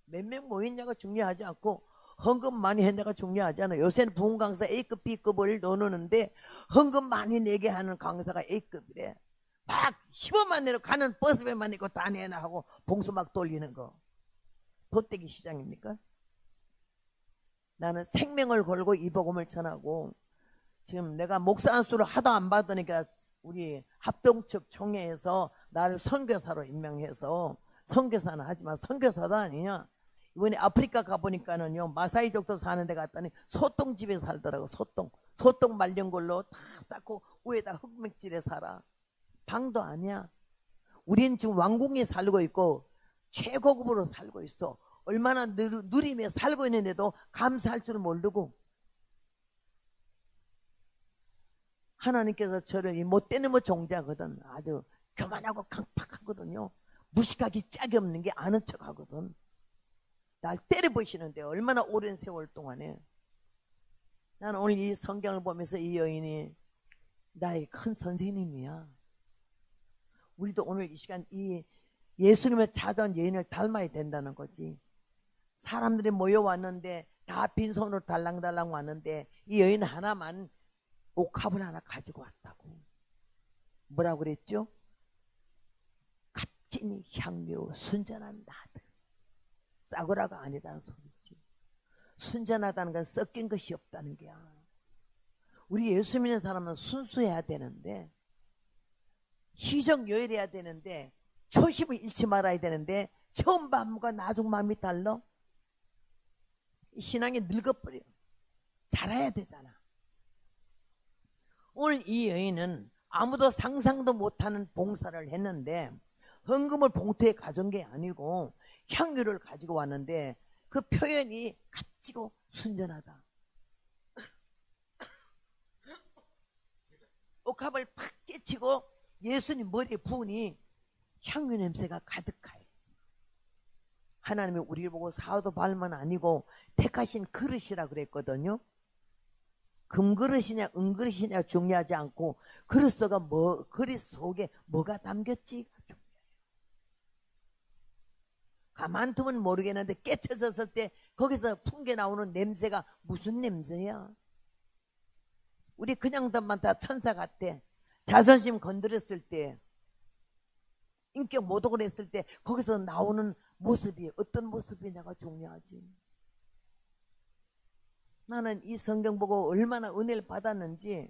몇 명 모였냐가 중요하지 않고 헌금 많이 했냐가 중요하지 않아. 요새는 부흥 강사 A급, B급을 나누는데 헌금 많이 내게 하는 강사가 A급이래. 막 15만 내로 가는 버스배만 있고 다 내나 하고 봉수 막 돌리는 거. 돗대기 시장입니까? 나는 생명을 걸고 이 복음을 전하고 지금 내가 목사 안수를 하도 안 받으니까 우리 합동측 총회에서 나를 선교사로 임명해서 선교사는 하지만 선교사도 아니냐. 이번에 아프리카 가보니까는요 마사이족도 사는 데 갔더니 소똥집에 살더라고. 소똥 말린 걸로 다 쌓고 위에다 흙맥질에 살아. 방도 아니야. 우린 지금 왕궁에 살고 있고 최고급으로 살고 있어. 얼마나 누리며 살고 있는데도 감사할 줄 모르고 하나님께서 저를 이 못된 놈의 종자거든. 아주 교만하고 강팍하거든요. 무식하기 짝이 없는 게 아는 척하거든. 날 때려보시는데 얼마나 오랜 세월 동안에. 나는 오늘 이 성경을 보면서 이 여인이 나의 큰 선생님이야. 우리도 오늘 이 시간 이 예수님을 찾아온 여인을 닮아야 된다는 거지. 사람들이 모여왔는데 다 빈손으로 달랑달랑 왔는데 이 여인 하나만 옥합을 하나 가지고 왔다고. 뭐라고 그랬죠? 값진 향료 순전한 나들. 싸구라가 아니라는 소리지. 순전하다는 건 섞인 것이 없다는 게야. 우리 예수 믿는 사람은 순수해야 되는데 희정여일해야 되는데 초심을 잃지 말아야 되는데 처음 마음과 나중 마음이 달라. 신앙이 늙어버려. 자라야 되잖아. 오늘 이 여인은 아무도 상상도 못하는 봉사를 했는데 헌금을 봉투에 가져온 게 아니고 향유를 가지고 왔는데 그 표현이 값지고 순전하다. 옥합을 팍 깨치고 예수님 머리에 부으니 향유 냄새가 가득하여. 하나님이 우리를 보고 사도 발만 아니고 택하신 그릇이라 그랬거든요. 금그릇이냐 은그릇이냐 중요하지 않고 그릇 속에 뭐가 담겼지가 중요해요. 가만 두면 모르겠는데 깨쳐졌을 때 거기서 풍겨 나오는 냄새가 무슨 냄새야? 우리 그냥 덤만 다 천사 같대. 자존심 건드렸을 때, 인격 모독을 했을 때 거기서 나오는 모습이 어떤 모습이냐가 중요하지. 나는 이 성경 보고 얼마나 은혜를 받았는지.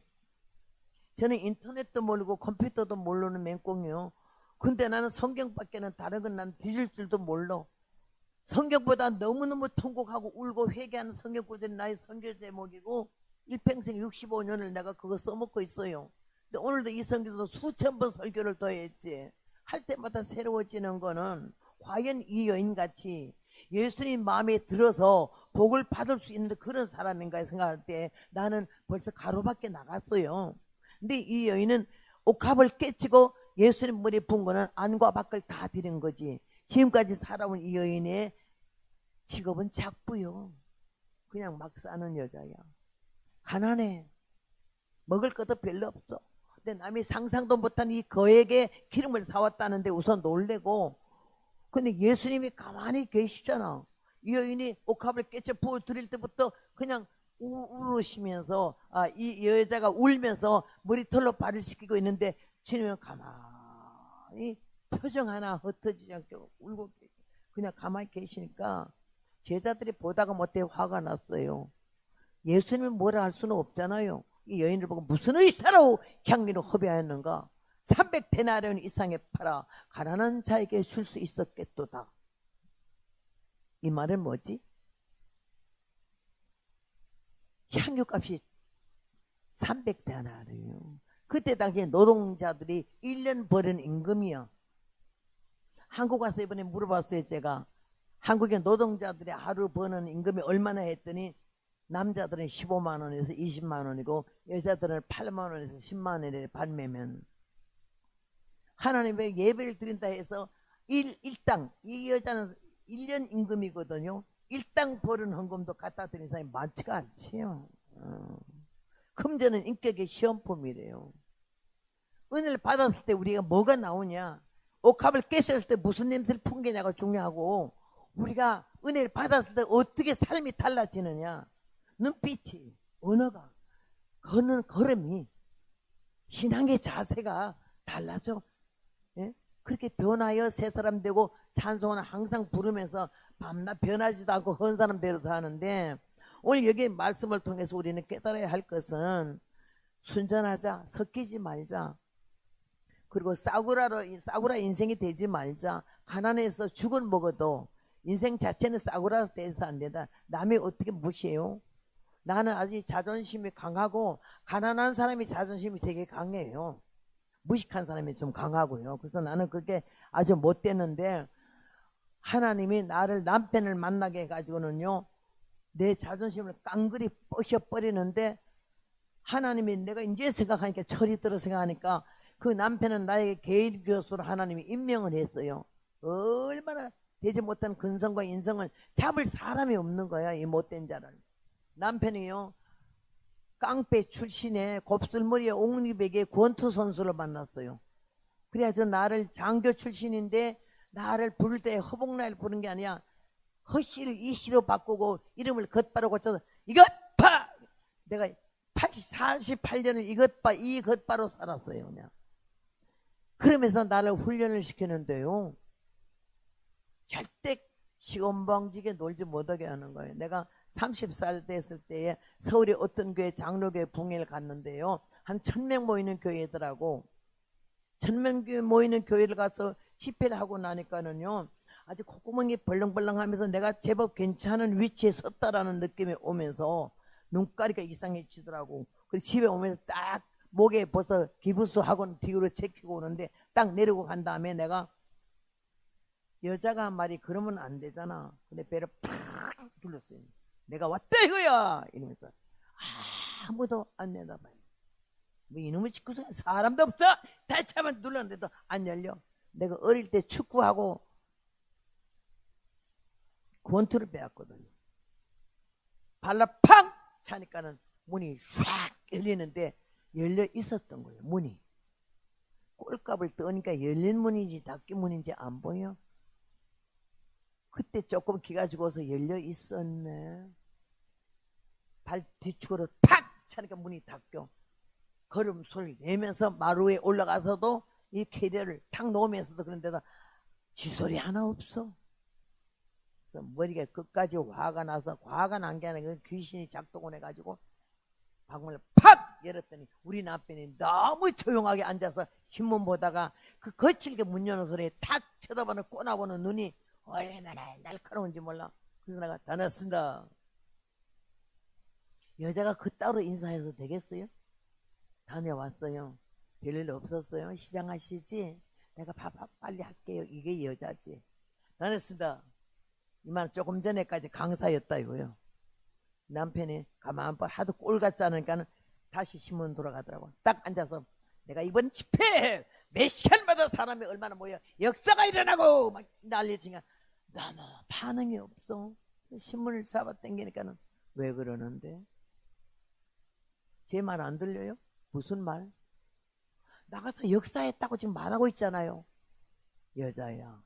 저는 인터넷도 모르고 컴퓨터도 모르는 맹꽁이요. 근데 나는 성경밖에는 다른 건 난 뒤질 줄도 몰라. 성경보다 너무너무 통곡하고 울고 회개하는 성경 구절이 나의 선교 제목이고 일평생 65년을 내가 그거 써먹고 있어요. 근데 오늘도 이 성경도 수천 번 설교를 더 했지. 할 때마다 새로워지는 거는 과연 이 여인같이 예수님 마음에 들어서 복을 받을 수 있는 그런 사람인가 생각할 때 나는 벌써 가로밖에 나갔어요. 근데 이 여인은 옥합을 깨치고 예수님 머리에 부은 거는 안과 밖을 다 드린 거지. 지금까지 살아온 이 여인의 직업은 작부요. 그냥 막 사는 여자야. 가난해. 먹을 것도 별로 없어. 근데 남이 상상도 못한 이 거액의 기름을 사왔다는데 우선 놀래고, 근데 예수님이 가만히 계시잖아. 이 여인이 옥합을 깨쳐 부어 드릴 때부터 그냥 울으시면서 이 여자가 울면서 머리털로 발을 씻기고 있는데 주님은 가만히 표정 하나 흩어지지 않게 울고 그냥 가만히 계시니까 제자들이 보다가 못해 화가 났어요. 예수님이 뭐라 할 수는 없잖아요. 이 여인을 보고 무슨 의사로 향유를 허비하였는가? 300데나리온 이상에 팔아 가난한 자에게 줄 수 있었겠도다. 이 말은 뭐지? 향유값이 300데나리온. 그때 당시에 노동자들이 1년 버는 임금이야. 한국 와서 이번에 물어봤어요. 제가 한국의 노동자들이 하루 버는 임금이 얼마나 했더니 남자들은 15만 원에서 20만 원이고 여자들은 8만 원에서 10만 원에 발매면 하나님의 예배를 드린다 해서 일당, 이 여자는 1년 임금이거든요. 일당 버는 헌금도 갖다 드리는 사람이 많지가 않지요. 금전은 인격의 시험품이래요. 은혜를 받았을 때 우리가 뭐가 나오냐, 옥합을 깨셨을 때 무슨 냄새를 풍기냐가 중요하고, 우리가 은혜를 받았을 때 어떻게 삶이 달라지느냐, 눈빛이, 언어가, 걷는 걸음이, 신앙의 자세가 달라져. 예? 그렇게 변하여 새 사람 되고 찬송은 항상 부르면서 밤낮 변하지도 않고 헌 사람대로 사는데, 오늘 여기 말씀을 통해서 우리는 깨달아야 할 것은 순전하자, 섞이지 말자, 그리고 싸구라 인생이 되지 말자. 가난해서 죽을 먹어도 인생 자체는 싸구라서 돼서 안 된다. 남이 어떻게 무시해요? 나는 아직 자존심이 강하고, 가난한 사람이 자존심이 되게 강해요. 무식한 사람이 좀 강하고요. 그래서 나는 그게 아주 못되는데, 하나님이 나를 남편을 만나게 해가지고는요, 내 자존심을 깡그리 부셔버리는데, 하나님이 내가 이제 생각하니까, 철이 들어 생각하니까 그 남편은 나에게 개인 교수로 하나님이 임명을 했어요. 얼마나 되지 못한 근성과 인성을 잡을 사람이 없는 거야, 이 못된 자를. 남편이요, 깡패 출신의 곱슬머리에 옥리백의 권투 선수를 만났어요. 그래야죠. 나를 장교 출신인데 나를 부를 때 허복날 부른 게 아니야, 허씨를 이씨로 바꾸고 이름을 겉바로 고쳐서 이것봐! 내가 48년을 이것바로 살았어요. 그냥. 그러면서 나를 훈련을 시키는데요, 절대 시건방지게 놀지 못하게 하는 거예요. 내가 30살 됐을 때에 서울의 어떤 교회 장로교회 붕해를 갔는데요, 한 1000명 모이는 교회더라고. 1000명 모이는 교회를 가서 집회를 하고 나니까는요, 아주 콧구멍이 벌렁벌렁하면서 내가 제법 괜찮은 위치에 섰다라는 느낌이 오면서 눈가리가 이상해지더라고. 그래서 집에 오면서 딱 목에 벌써 기부스하고는 뒤로 제키고 오는데 딱 내리고 간 다음에 내가 여자가 한 말이 그러면 안 되잖아. 근데 배를 팍 둘렀어요. 내가 왔다 이거야 이러면서 아무도 안 내다봐요. 뭐 이놈의 집구석에 사람도 없어. 다시 한번 눌렀는데도 안 열려. 내가 어릴 때 축구하고 권투를 배웠거든요. 발로 팡 차니까는 문이 샥 열리는데 열려 있었던 거예요. 문이 꼴값을 떠니까 열린 문인지 닫힌 문인지 안 보여. 그때 조금 기가 죽어서 열려 있었네. 발 뒤축으로 팍 차니까 문이 닫혀. 걸음 소리 내면서 마루에 올라가서도 이 캐리어를 탁 놓으면서도 그런데다 쥐소리 하나 없어. 그래서 머리가 끝까지 화가 나서, 화가 난 게 아니라 귀신이 작동을 해가지고 방문을 팍 열었더니 우리 남편이 너무 조용하게 앉아서 신문 보다가 그 거칠게 문 여는 소리에 탁 쳐다보는 꼬나보는 눈이 얼마나 날카로운지 몰라. 그래서 내가 다녔습니다. 여자가 그따로 인사해서 되겠어요? 다녀왔어요. 별일 없었어요. 시장하시지? 내가 밥 빨리 할게요. 이게 여자지. 다녔습니다. 이만 조금 전에까지 강사였다 이거요. 남편이 가만 하도 꼴 같지 않으니까 다시 신문 돌아가더라고. 딱 앉아서 내가 이번 집회 몇 시간마다 사람이 얼마나 모여 역사가 일어나고 막 난리치니까 너무 반응이 없어. 신문을 잡아 당기니까는 왜 그러는데? 제 말 안 들려요? 무슨 말? 나가서 역사했다고 지금 말하고 있잖아요. 여자야.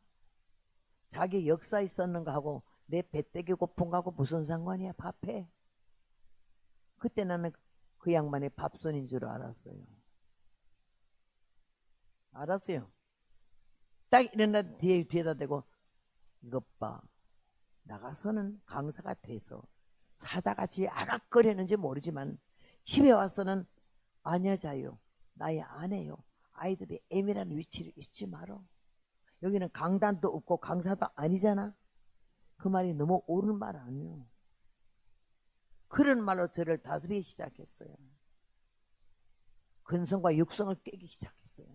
자기 역사 있었는가 하고 내 배때기 고픈 거하고 무슨 상관이야. 밥해. 그때 나는 그 양반의 밥손인 줄 알았어요. 알았어요. 딱 일어나 뒤에다 대고 이것 봐. 나가서는 강사가 돼서 사자같이 아각거리는지 모르지만 집에 와서는 아녀자요. 나의 아내요. 아이들이 애매한 위치를 잊지 말어. 여기는 강단도 없고 강사도 아니잖아. 그 말이 너무 옳은 말 아니요. 그런 말로 저를 다스리기 시작했어요. 근성과 육성을 깨기 시작했어요.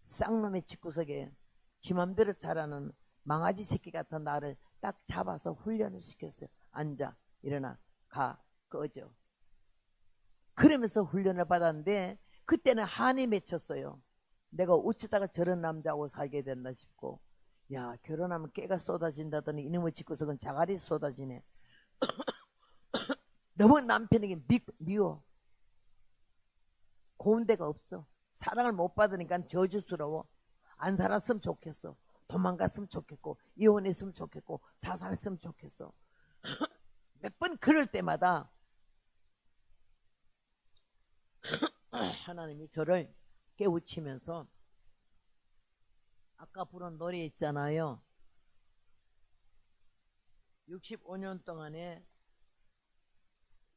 쌍놈의 집구석에 지 맘대로 자라는 망아지 새끼 같은 나를 딱 잡아서 훈련을 시켰어요. 앉아, 일어나, 가, 꺼져. 그러면서 훈련을 받았는데 그때는 한이 맺혔어요. 내가 어쩌다가 저런 남자하고 살게 됐나 싶고, 야, 결혼하면 깨가 쏟아진다더니 이놈의 집구석은 자갈이 쏟아지네. 너무 남편에게 미워. 고운 데가 없어. 사랑을 못 받으니까 저주스러워. 안 살았으면 좋겠어. 도망갔으면 좋겠고, 이혼했으면 좋겠고, 자살했으면 좋겠어. 몇 번 그럴 때마다 하나님이 저를 깨우치면서 아까 부른 노래 있잖아요. 65년 동안에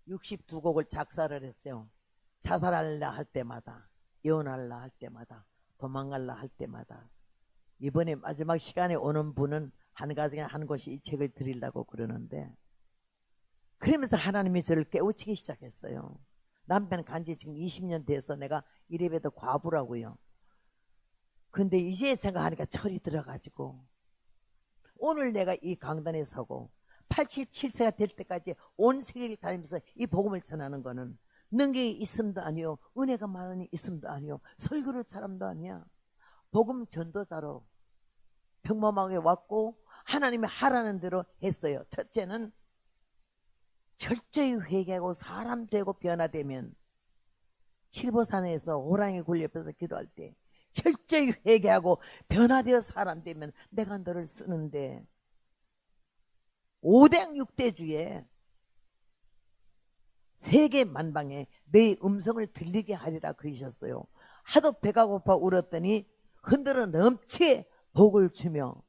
62곡을 작사를 했어요. 자살할라 할 때마다, 이혼할라 할 때마다, 도망갈라 할 때마다. 이번에 마지막 시간에 오는 분은 한 가정에 한 곳이 이 책을 드리려고 그러는데, 그러면서 하나님이 저를 깨우치기 시작했어요. 남편 간지 지금 20년 돼서 내가 이래봬도 과부라고요. 근데 이제 생각하니까 철이 들어가지고 오늘 내가 이 강단에 서고 87세가 될 때까지 온 세계를 다니면서 이 복음을 전하는 거는 능력이 있음도 아니요, 은혜가 많으니 있음도 아니요, 설교를 사람도 아니야. 복음 전도자로 평범하게 왔고 하나님이 하라는 대로 했어요. 첫째는 철저히 회개하고 사람 되고 변화되면, 칠보산에서 호랑이 굴 옆에서 기도할 때 철저히 회개하고 변화되어 사람 되면 내가 너를 쓰는데, 5대 6대주에 세계 만방에 내 음성을 들리게 하리라 그러셨어요. 하도 배가 고파 울었더니 흔들어 넘치 복을 주며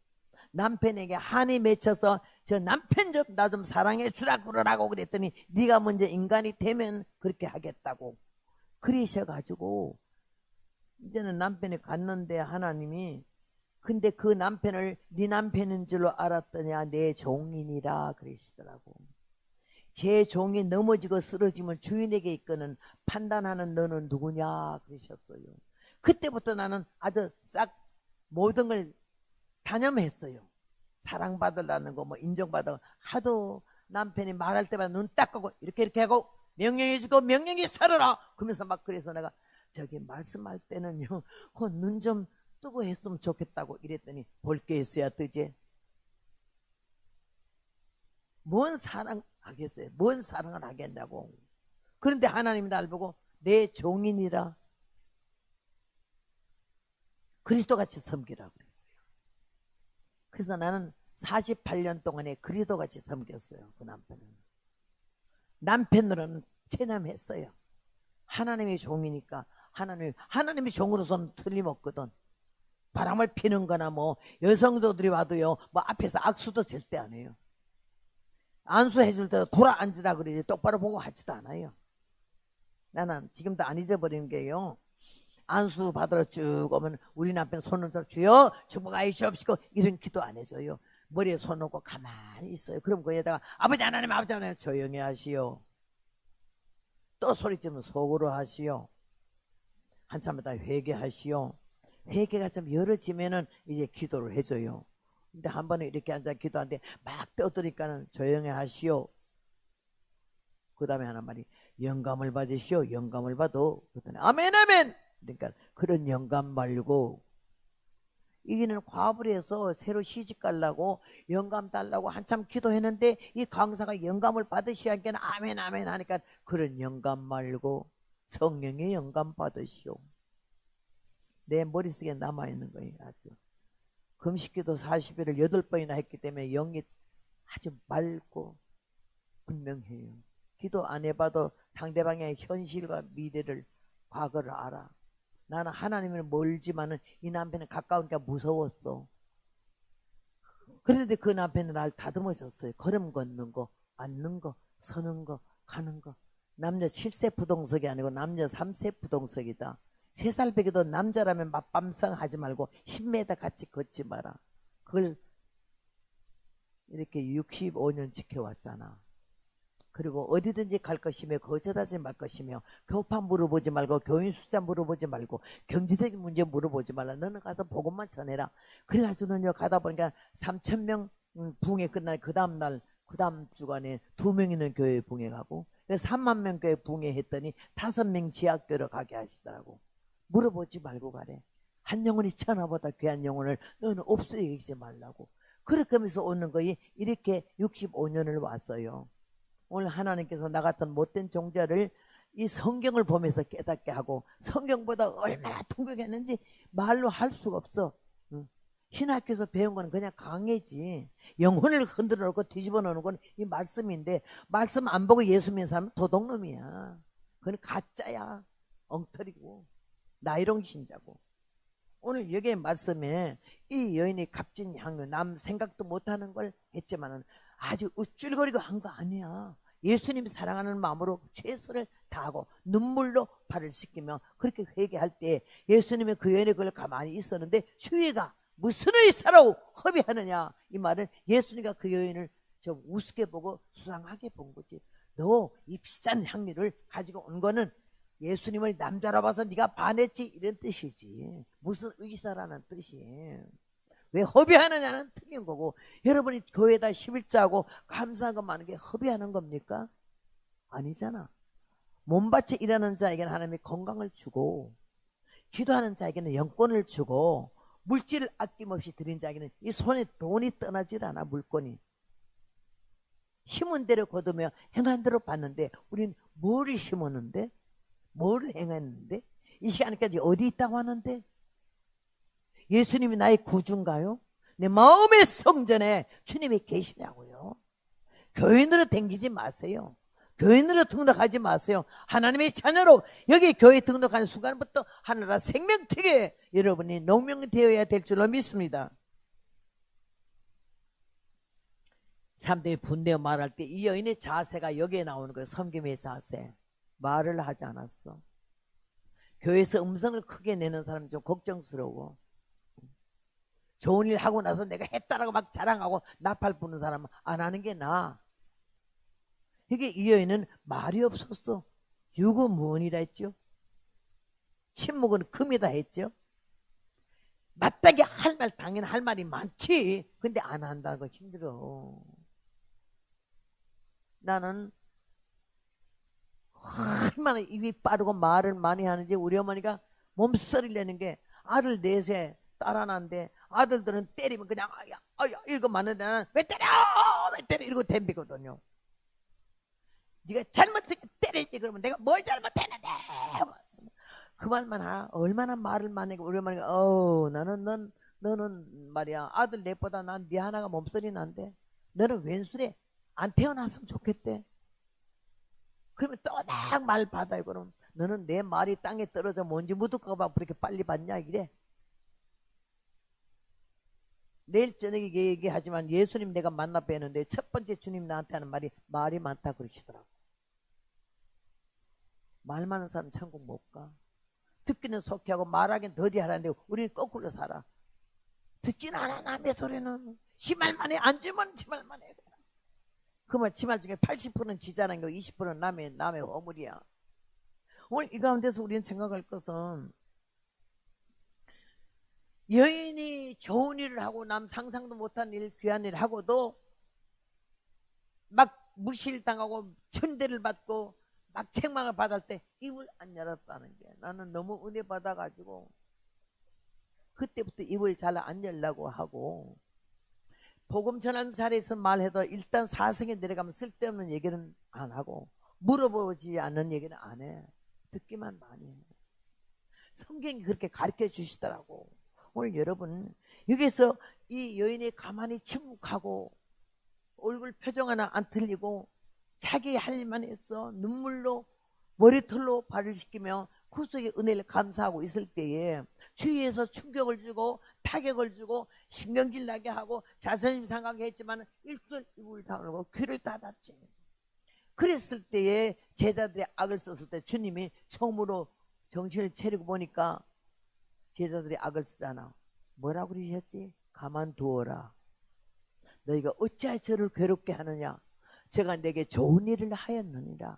남편에게 한이 맺혀서 저 남편 좀 나 좀 사랑해 주라 그러라고 그랬더니 네가 먼저 인간이 되면 그렇게 하겠다고 그러셔가지고 이제는 남편이 갔는데 하나님이 근데 그 남편을 네 남편인 줄로 알았더냐 내 종이니라 그러시더라고. 제 종이 넘어지고 쓰러지면 주인에게 있거는 판단하는 너는 누구냐 그러셨어요. 그때부터 나는 아주 싹 모든 걸 단념했어요. 사랑받으려는 거 뭐 인정받아 하도 남편이 말할 때마다 눈 딱 감고 이렇게 하고 명령해 주고 명령이 살아라 그러면서 막 그래서 내가 저기 말씀할 때는요 눈 좀 뜨고 했으면 좋겠다고 이랬더니 볼 게 있어야 뜨지. 뭔 사랑하겠어요? 뭔 사랑을 하겠냐고. 그런데 하나님이 날 보고 내 종인이라 그리스도같이 섬기라 그랬어요. 그래서 나는 48년 동안에 그리스도같이 섬겼어요. 그 남편은. 남편으로는 체념했어요. 하나님의 종이니까 하나님의 종으로서는 틀림없거든. 바람을 피는 거나 뭐 여성도들이 와도요 뭐 앞에서 악수도 절대 안 해요. 안수해줄 때도 돌아 앉으라 그러지 똑바로 보고 하지도 않아요. 나는 지금도 안 잊어버리는 게요. 안수 받으러 쭉 오면 우리 남편 손을 잡고 주여 축복하시옵시고 이런 기도 안 해줘요. 머리에 손 놓고 가만히 있어요. 그럼 거기에다가 아버지 하나님 아버지 하나님 조용히 하시오. 또 소리 지르면 속으로 하시오. 한참 있다 회개하시오. 회개가 좀 열어지면은 이제 기도를 해줘요. 근데 한 번에 이렇게 앉아 기도하는데 막 떠드니까는 조용히 하시오. 그 다음에 하나 말이 영감을 받으시오. 영감을 받아. 그랬더니 아멘 아멘. 그러니까 그런 영감 말고 이기는 과부리에서 새로 시집 가려고 영감 달라고 한참 기도했는데 이 강사가 영감을 받으셔야 하기에는 아멘 아멘 하니까 그런 영감 말고 성령의 영감 받으시오. 내 머릿속에 남아있는 거예요. 아주 금식기도 40일을 8번이나 했기 때문에 영이 아주 맑고 분명해요. 기도 안 해봐도 상대방의 현실과 미래를 과거를 알아. 나는 하나님을 멀지만은 이 남편은 가까우니까 무서웠어. 그런데 그 남편은 날 다듬어줬어요. 걸음 걷는 거, 앉는 거, 서는 거, 가는 거. 남녀 7세 부동석이 아니고 남녀 3세 부동석이다. 3살 배기도 남자라면 맞밤상 하지 말고 10m 같이 걷지 마라. 그걸 이렇게 65년 지켜왔잖아. 그리고 어디든지 갈 것이며 거절하지 말 것이며 교파 물어보지 말고 교인 숫자 물어보지 말고 경제적인 문제 물어보지 말라. 너는 가서 복음만 전해라. 그래가지고는요 가다 보니까 3,000명 붕에 끝날 그 다음 날 그 다음 주간에 2명 있는 교회 붕에 가고 3만 명 교회 붕에 했더니 5명 지하교로 가게 하시더라고. 물어보지 말고 가래. 한 영혼이 천하보다 귀한 영혼을 너는 없어 여기지 말라고. 그렇게 하면서 오는 거이 이렇게 65년을 왔어요. 오늘 하나님께서 나 같은 못된 종자를 이 성경을 보면서 깨닫게 하고 성경보다 얼마나 통곡했는지 말로 할 수가 없어. 신학교에서 배운 건 그냥 강해지. 영혼을 흔들어 놓고 뒤집어 놓는 건 이 말씀인데 말씀 안 보고 예수 믿는 사람은 도둑놈이야. 그건 가짜야. 엉터리고 나이롱 신자고. 오늘 여기에 말씀에 이 여인이 값진 향유 남 생각도 못하는 걸 했지만은 아주 우쭐거리고 한 거 아니야. 예수님이 사랑하는 마음으로 최선을 다하고 눈물로 발을 씻기며 그렇게 회개할 때 예수님이 그 여인의 그걸 가만히 있었는데 주위가 무슨 의사로 허비하느냐 이 말은 예수님과 그 여인을 좀 우습게 보고 수상하게 본 거지. 너 이 비싼 향유를 가지고 온 거는 예수님을 남자로 봐서 네가 반했지 이런 뜻이지. 무슨 의사라는 뜻이. 왜 허비하느냐는 틀린 거고. 여러분이 교회에다 11자하고 감사한 것 많은 게 허비하는 겁니까? 아니잖아. 몸밭에 일하는 자에게는 하나님이 건강을 주고 기도하는 자에게는 영권을 주고 물질을 아낌없이 드린 자에게는 이 손에 돈이 떠나질 않아. 물건이 심은 대로 거두며 행한 대로 받는데 우리는 뭘 심었는데 뭘 행했는데 이 시간까지 어디 있다고 하는데 예수님이 나의 구주인가요? 내 마음의 성전에 주님이 계시냐고요. 교인으로 댕기지 마세요. 교인으로 등록하지 마세요. 하나님의 자녀로 여기 교회 등록하는 순간부터 하늘나라 생명책에 여러분이 농명되어야 될 줄로 믿습니다. 사람들이 분내어 말할 때 이 여인의 자세가 여기에 나오는 거예요. 섬김의 자세. 말을 하지 않았어. 교회에서 음성을 크게 내는 사람이 좀 걱정스러워. 좋은 일 하고 나서 내가 했다라고 막 자랑하고 나팔 부는 사람은 안 하는 게 나아. 이게 이 여인은 말이 없었어. 유구무원이라 했죠. 침묵은 금이다 했죠. 마땅히 할 말 당연히 할 말이 많지. 근데 안 한다는 거 힘들어. 나는 얼마나 입이 빠르고 말을 많이 하는지. 우리 어머니가 몸서리를 내는 게 아들 넷에 딸 하나인데 아들들은 때리면 그냥 이러고 마는데 나는 왜 때려 이러고 덤비거든요. 네가 잘못했으니까 때리지. 그러면 내가 뭘 잘못했는데 그 말만 얼마나 말을 많이 하고. 우리 어머니가 너는 말이야 아들 넷보다 난 네 하나가 몸소리 난데 너는 왼수래 안 태어났으면 좋겠대. 그러면 또 막 말 받아요. 그럼 너는 내 말이 땅에 떨어져 먼지 묻을까 봐 그렇게 빨리 받냐 이래. 내일 저녁에 얘기하지만 예수님 내가 만나 뵈는데 첫 번째 주님 나한테 하는 말이 많다 그러시더라고. 말 많은 사람 천국 못 가. 듣기는 속히 하고 말하기는 더디 하라는데 우리는 거꾸로 살아. 듣지는 않아. 남의 소리는 지말만 해. 앉으면 지말만 해. 그 말 지말 중에 80%는 지자는 거 20%는 남의 허물이야. 오늘 이 가운데서 우리는 생각할 것은 여인이 좋은 일을 하고 남 상상도 못한 일 귀한 일을 하고도 막 무시당하고 천대를 받고 막 책망을 받을 때 입을 안 열었다는 게 나는 너무 은혜 받아가지고 그때부터 입을 잘 안 열려고 하고, 복음 전하는 자리에서 말해도 일단 사성에 내려가면 쓸데없는 얘기는 안 하고 물어보지 않는 얘기는 안 해. 듣기만 많이 해. 성경이 그렇게 가르쳐 주시더라고. 오늘 여러분 여기서 이 여인이 가만히 침묵하고 얼굴 표정 하나 안 틀리고 자기 할 일만 했어. 눈물로 머리털로 발을 씻기며 구속의 은혜를 감사하고 있을 때에 주위에서 충격을 주고 타격을 주고 신경질 나게 하고 자존심 상하게 했지만 일절 입을 다물고 귀를 닫았지. 그랬을 때에 제자들이 악을 썼을 때 주님이 처음으로 정신을 차리고 보니까 제자들이 악을 쓰잖아. 뭐라고 그러셨지? 가만두어라. 너희가 어찌하여 저를 괴롭게 하느냐? 제가 내게 좋은 일을 하였느니라.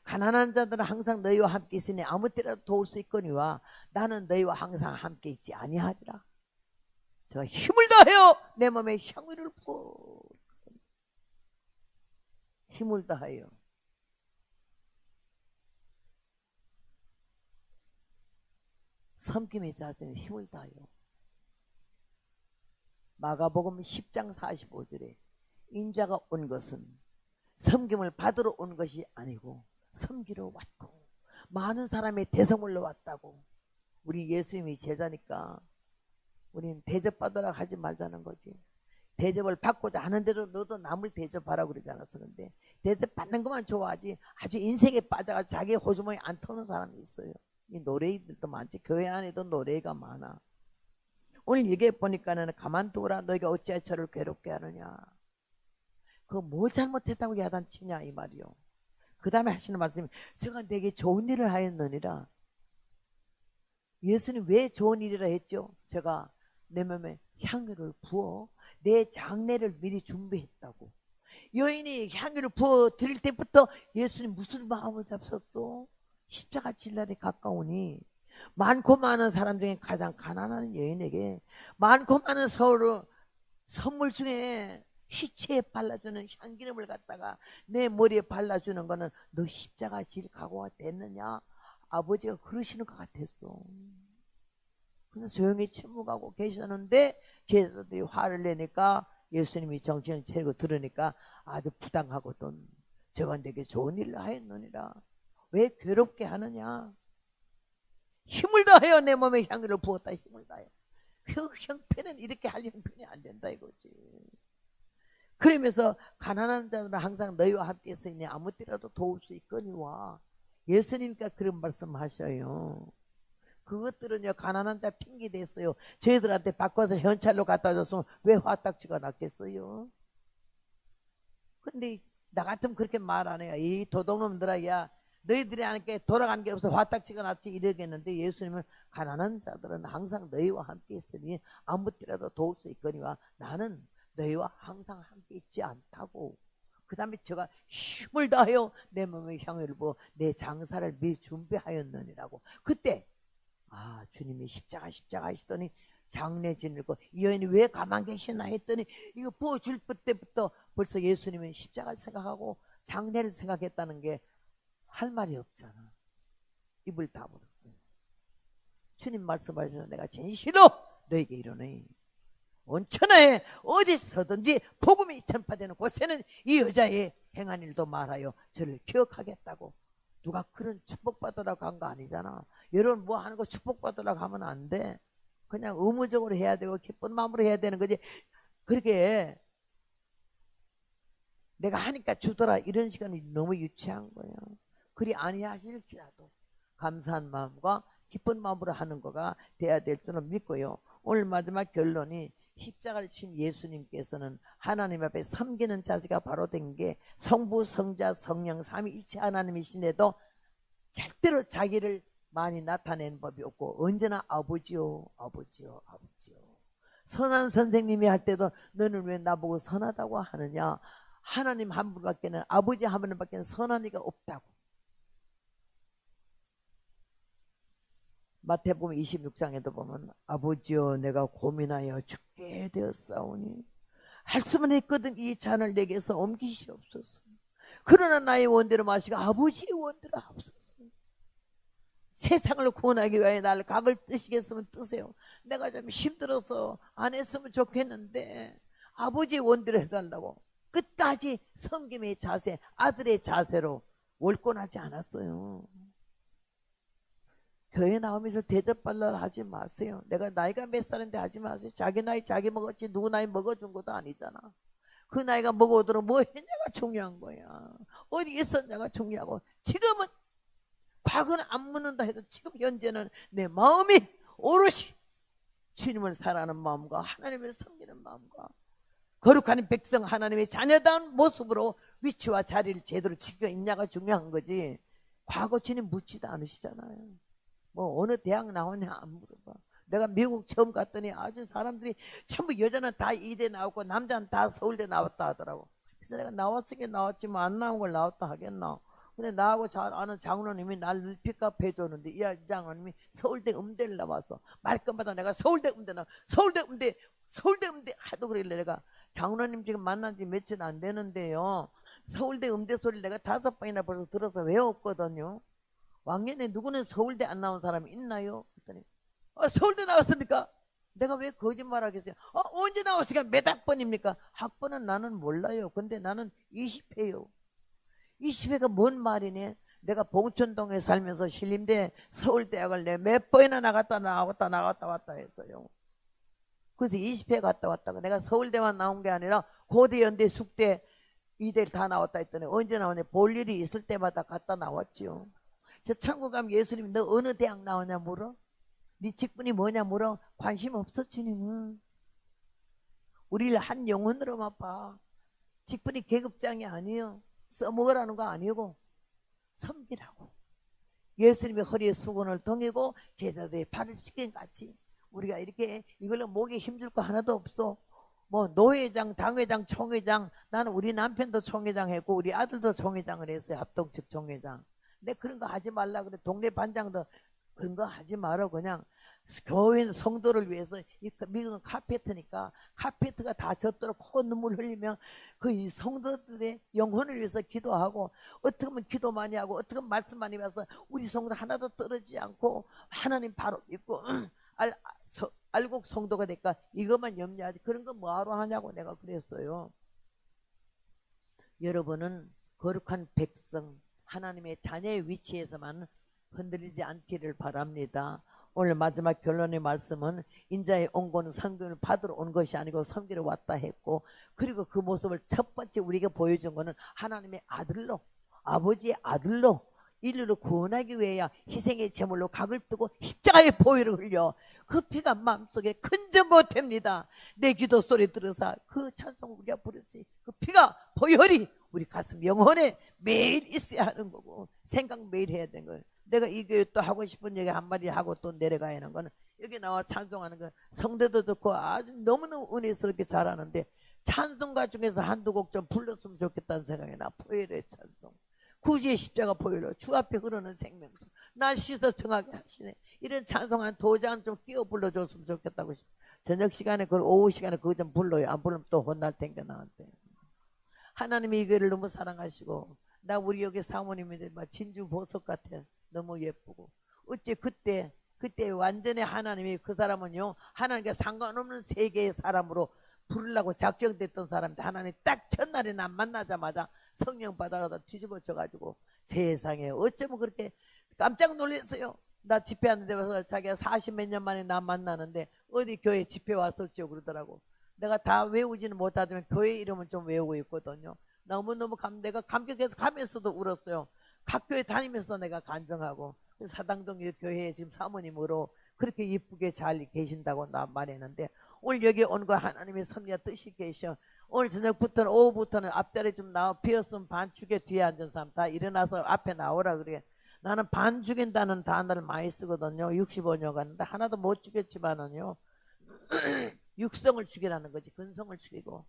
가난한 자들은 항상 너희와 함께 있으니 아무 때라도 도울 수 있거니와 나는 너희와 항상 함께 있지 아니하리라. 제가 힘을 다하여 내 몸에 향유를 부어. 힘을 다하여. 섬김이 있어야 힘을 다하여. 마가복음 10장 45절에 인자가 온 것은 섬김을 받으러 온 것이 아니고 섬기러 왔고 많은 사람의 대성물로 왔다고. 우리 예수님이 제자니까 우리는 대접받으라 하지 말자는 거지. 대접을 받고자 하는데도 너도 남을 대접하라고 그러지 않았어. 근데 대접받는 것만 좋아하지 아주 인생에 빠져가 자기 호주머니 안 터는 사람이 있어요. 이 노래이들도 많지. 교회 안에도 노래가 많아. 오늘 얘기해 보니까는 가만두어라. 너희가 어찌하여 저를 괴롭게 하느냐. 그거 뭐 잘못했다고 야단치냐 이 말이요. 그 다음에 하시는 말씀이 제가 내게 좋은 일을 하였느니라. 예수님 왜 좋은 일이라 했죠? 제가 내 몸에 향유를 부어 내 장례를 미리 준비했다고. 여인이 향유를 부어 드릴 때부터 예수님 무슨 마음을 잡섰어? 십자가 질 날이 가까우니 많고 많은 사람 중에 가장 가난한 여인에게 많고 많은 선물 중에 희채에 발라주는 향기름을 갖다가 내 머리에 발라주는 거는 너 십자가 질 각오가 됐느냐? 아버지가 그러시는 것 같았어. 그래서 조용히 침묵하고 계셨는데 제자들이 화를 내니까 예수님이 정신을 차리고 들으니까 아주 부당하거든. 제가 내게 좋은 일을 하였느니라. 왜 괴롭게 하느냐? 힘을 다하여 내 몸에 향유를 부었다. 힘을 다하여. 그 형편은 이렇게 할 형편이 안 된다 이거지. 그러면서 가난한 자들은 항상 너희와 함께 있으니 아무 때라도 도울 수 있거니와. 예수님께서 그런 말씀 하셔요. 그것들은요 가난한 자 핑계 댔어요. 저희들한테 바꿔서 현찰로 갖다 줬으면 왜 화딱지가 났겠어요? 근데 나 같으면 그렇게 말 안 해요. 이 도둑놈들아, 야 너희들이 함께 돌아간 게 없어 화딱지가 났지 이러겠는데 예수님은 가난한 자들은 항상 너희와 함께 있으니 아무 때라도 도울 수 있거니와 나는 너희와 항상 함께 있지 않다고. 그 다음에 제가 힘을 다하여 내 몸의 향을 부어 내 장사를 미리 준비하였느니라고. 그때 주님이 십자가 하시더니 장례 지내고 이 여인이 왜 가만 계시나 했더니 이거 부어줄 때부터 벌써 예수님은 십자가를 생각하고 장례를 생각했다는 게 할 말이 없잖아. 입을 다물었어요. 주님 말씀하셔서 내가 진실로 너에게 이르노니 온 천하에 어디서든지 복음이 전파되는 곳에는 이 여자의 행한 일도 말하여 저를 기억하겠다고. 누가 그런 축복받으라고 한 거 아니잖아. 여러분 뭐 하는 거 축복받으라고 하면 안 돼. 그냥 의무적으로 해야 되고 기쁜 마음으로 해야 되는 거지. 그렇게 내가 하니까 주더라 이런 시간이 너무 유치한 거야. 그리 아니하실지라도 감사한 마음과 기쁜 마음으로 하는 거가 돼야 될 줄은 믿고요. 오늘 마지막 결론이 십자가를 친 예수님께서는 하나님 앞에 섬기는 자세가 바로 된 게 성부, 성자, 성령 삼위일체 하나님이신데도 절대로 자기를 많이 나타낸 법이 없고 언제나 아버지요 아버지요 아버지요. 선한 선생님이 할 때도 너는 왜 나보고 선하다고 하느냐. 하나님 한 분밖에는 아버지 한 분밖에는 선한 이가 없다고. 마태복음 26장에도 보면 아버지여 내가 고민하여 죽게 되었사오니 할 수만 했거든 이 잔을 내게서 옮기시옵소서. 그러나 나의 원대로 마시고 아버지의 원대로 하옵소서. 세상을 구원하기 위하여 나를 각을 뜨시겠으면 뜨세요. 내가 좀 힘들어서 안 했으면 좋겠는데 아버지의 원대로 해달라고. 끝까지 섬김의 자세, 아들의 자세로 월권하지 않았어요. 교회 나오면서 대접받으려 하지 마세요. 내가 나이가 몇 살인데 하지 마세요. 자기 나이 자기 먹었지 누구 나이 먹어준 것도 아니잖아. 그 나이가 먹어오도록 뭐 했냐가 중요한 거야. 어디 있었냐가 중요하고. 지금은 과거는 안 묻는다 해도 지금 현재는 내 마음이 오롯이 주님을 사랑하는 마음과 하나님을 섬기는 마음과 거룩한 백성 하나님의 자녀다운 모습으로 위치와 자리를 제대로 지키고 있냐가 중요한 거지. 과거 주님 묻지도 않으시잖아요. 뭐 어느 대학 나오냐 안 물어봐. 내가 미국 처음 갔더니 아주 사람들이 전부 여자는 다 이대 나왔고 남자는 다 서울대 나왔다 하더라고. 그래서 내가 나왔으면 나왔지만 안 나온 걸 나왔다 하겠나. 근데 나하고 잘 아는 장로님이 날 픽업 해줬는데 이 장로님이 서울대 음대를 나왔어. 말끝마다 내가 서울대 음대 하도 그러길래 내가 장로님 지금 만난 지 며칠 안 되는데요. 서울대 음대 소리를 내가 5번이나 벌써 들어서 외웠거든요. 왕년에 누구는 서울대 안 나온 사람이 있나요? 그랬더니 서울대 나왔습니까? 내가 왜 거짓말하겠어요? 언제 나왔으니까 몇 학번입니까? 학번은 나는 몰라요. 근데 나는 20회요. 20회가 뭔 말이네? 내가 봉천동에 살면서 신림대 서울대학을 내 몇 번이나 나갔다 왔다 했어요. 그래서 20회 갔다 왔다가 내가 서울대만 나온 게 아니라 고대, 연대, 숙대, 이대를 다 나왔다 했더니 언제 나오냐? 볼 일이 있을 때마다 갔다 나왔지요. 저 천국 가면 예수님이 너 어느 대학 나오냐 물어? 네 직분이 뭐냐 물어? 관심 없어 주님은. 우리를 한 영혼으로만 봐. 직분이 계급장이 아니에요. 써먹으라는 거 아니고 섬기라고. 예수님이 허리에 수건을 동이고 제자들의 발을 씻긴 같이 우리가 이렇게 이걸로 목에 힘줄 거 하나도 없어. 뭐 노회장, 당회장, 총회장. 나는 우리 남편도 총회장 했고 우리 아들도 총회장을 했어요. 합동측 총회장. 근데 그런 거 하지 말라 그래. 동네 반장도 그런 거 하지 마라. 그냥 교인 성도를 위해서. 미국은 카페트니까 카페트가 다 젖도록 코 눈물 흘리면 그 성도들의 영혼을 위해서 기도하고 어떻게 하면 기도 많이 하고 어떻게 하면 말씀 많이 봐서 우리 성도 하나도 떨어지지 않고 하나님 바로 믿고 알곡 성도가 될까 이것만 염려하지. 그런 거 뭐하러 하냐고 내가 그랬어요. 여러분은 거룩한 백성 하나님의 자녀의 위치에서만 흔들리지 않기를 바랍니다. 오늘 마지막 결론의 말씀은 인자의 온 거는 성경을 받으러 온 것이 아니고 섬기러 왔다 했고 그리고 그 모습을 첫 번째 우리에게 보여준 거는 하나님의 아들로 아버지의 아들로 인류를 구원하기 위하여 희생의 제물로 각을 뜨고 십자가의 보혈을 흘려 그 피가 마음속에 근접못됩니다. 내 기도 소리 들으사 그 찬송을 우리가 부르지 그 피가 보혈이 우리 가슴 영혼에 매일 있어야 하는 거고 생각 매일 해야 되는 거예요. 내가 이 교회 또 하고 싶은 얘기 한마디 하고 또 내려가야 하는 거는 여기 나와 찬송하는 거 성대도 좋고 아주 너무너무 은혜스럽게 잘하는데 찬송가 중에서 한두 곡 좀 불렀으면 좋겠다는 생각이 나. 포엘의 찬송, 구주의 십자가 포엘로 주 앞에 흐르는 생명수, 날 씻어 정하게 하시네. 이런 찬송 한 두 장 좀 끼워 불러줬으면 좋겠다고. 저녁 시간에 그 오후 시간에 그거 좀 불러요. 안 부르면 또 혼날 텐데 나한테. 하나님이 이 교회를 너무 사랑하시고 나 우리 여기 사모님인데 막 진주 보석 같아. 너무 예쁘고 어째 그때 완전히 하나님이 그 사람은요 하나님과 상관없는 세계의 사람으로 부르려고 작정됐던 사람인데 하나님 딱 첫날에 나 만나자마자 성령 받아가다 뒤집어져가지고 세상에 어쩌면 그렇게 깜짝 놀랐어요. 나 집회하는 데 와서 자기가 40몇 년 만에 나 만나는데 어디 교회 집회 왔었죠 그러더라고. 내가 다 외우지는 못하지만 교회 이름은 좀 외우고 있거든요. 너무너무 내가 감격해서 가면서도 울었어요. 각 교회 다니면서 내가 간증하고 사당동 교회에 지금 사모님으로 그렇게 이쁘게 잘 계신다고 나 말했는데 오늘 여기 온 거 하나님의 섭리와 뜻이 계셔. 오늘 저녁부터는 오후부터는 앞자리 좀 나와 비었으면 반죽에 뒤에 앉은 사람 다 일어나서 앞에 나오라 그래. 나는 반 죽인다는 단어를 많이 쓰거든요. 65년 갔는데 하나도 못 죽였지만은요 육성을 죽이라는 거지. 근성을 죽이고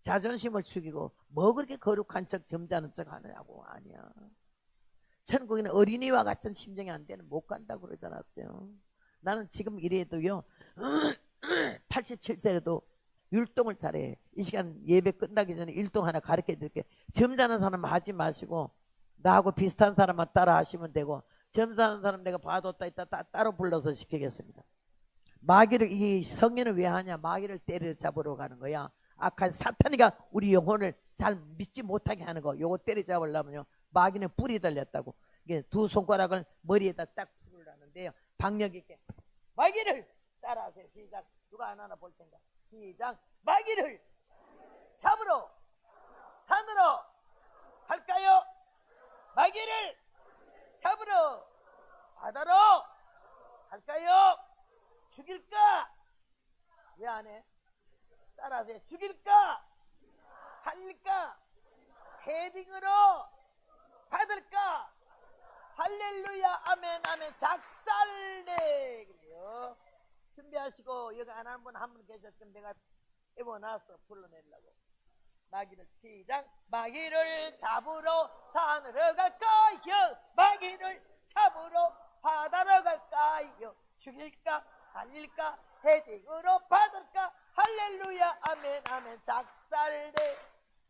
자존심을 죽이고 뭐 그렇게 거룩한 척 점잖은 척 하느냐고. 아니야. 천국에는 어린이와 같은 심정이 안 되는 못 간다고 그러지 않았어요. 나는 지금 이래도요 87세라도 율동을 잘해. 이 시간 예배 끝나기 전에 율동 하나 가르쳐 드릴게. 점잖은 사람 하지 마시고 나하고 비슷한 사람만 따라 하시면 되고 점잖은 사람 내가 봐뒀다 있다 따로 불러서 시키겠습니다. 마귀를 이 성인을 왜 하냐. 마귀를 때려 잡으러 가는 거야. 악한 사탄이가 우리 영혼을 잘 믿지 못하게 하는 거. 요거 때려 잡으려면요 마귀는 뿔이 달렸다고. 이게 두 손가락을 머리에다 딱 풀으라는데요 박력 있게 마귀를 따라하세요. 시작. 누가 안 하나 볼 텐가. 시작. 마귀를 잡으러 산으로 갈까요? 마귀를 잡으러 바다로 갈까요? 죽일까? 왜 안 해? 따라하세요. 죽일까? 살릴까? 헤딩으로 받을까? 할렐루야. 아멘 아멘. 작살내. 그래요. 준비하시고 여기 안 하는 분 한 분 계셨으면 내가 입어놨어. 불러내려고. 마귀를 시작. 마귀를 잡으러 산으로 갈까요? 마귀를 잡으러 바다로 갈까요? 죽일까? 살릴까? 헤딩으로 받을까? 할렐루야. 아멘 아멘. 작살내.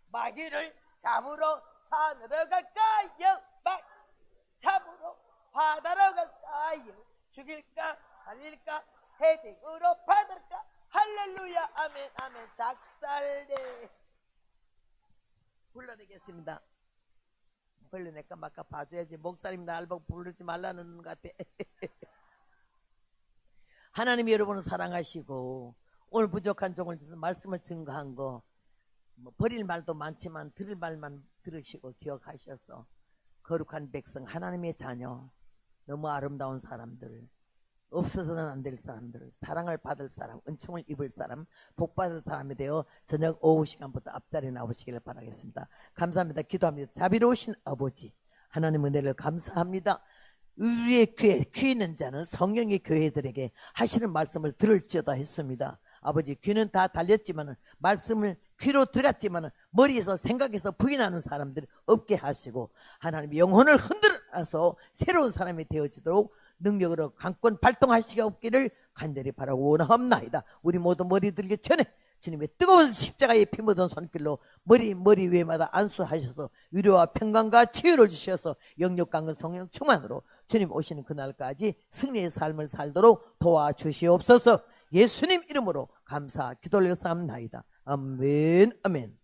마귀를 잡으러 산으로 갈까요? 잡으러 바다로 갈까요? 죽일까? 살릴까? 헤딩으로 받을까? 할렐루야. 아멘 아멘. 작살내. 불러내겠습니다. 불러낼까 말까 봐줘야지. 목사님 날 보고 부르지 말라는 것 같아. 하나님이 여러분을 사랑하시고 오늘 부족한 종을 주셔서 말씀을 증거한 거 뭐 버릴 말도 많지만 들을 말만 들으시고 기억하셔서 거룩한 백성 하나님의 자녀 너무 아름다운 사람들 없어서는 안 될 사람들 사랑을 받을 사람 은총을 입을 사람 복받을 사람이 되어 저녁 오후 시간부터 앞자리에 나오시기를 바라겠습니다. 감사합니다. 기도합니다. 자비로우신 아버지 하나님 은혜를 감사합니다. 우리의 귀 있는 자는 성령의 교회들에게 하시는 말씀을 들을지어다 했습니다. 아버지 귀는 다 달렸지만 말씀을 귀로 들어갔지만 머리에서 생각해서 부인하는 사람들 없게 하시고 하나님 영혼을 흔들어서 새로운 사람이 되어지도록 능력으로 강권 발동하시기 없기를 간절히 바라고 원하옵나이다. 우리 모두 머리 들기 전에 주님의 뜨거운 십자가에 피 묻은 손길로 머리 위에마다 안수하셔서 위로와 평강과 치유를 주셔서 영력 강한 성령 충만으로 주님 오시는 그날까지 승리의 삶을 살도록 도와주시옵소서. 예수님 이름으로 감사 기도 올려싸움나이다. 아멘 아멘.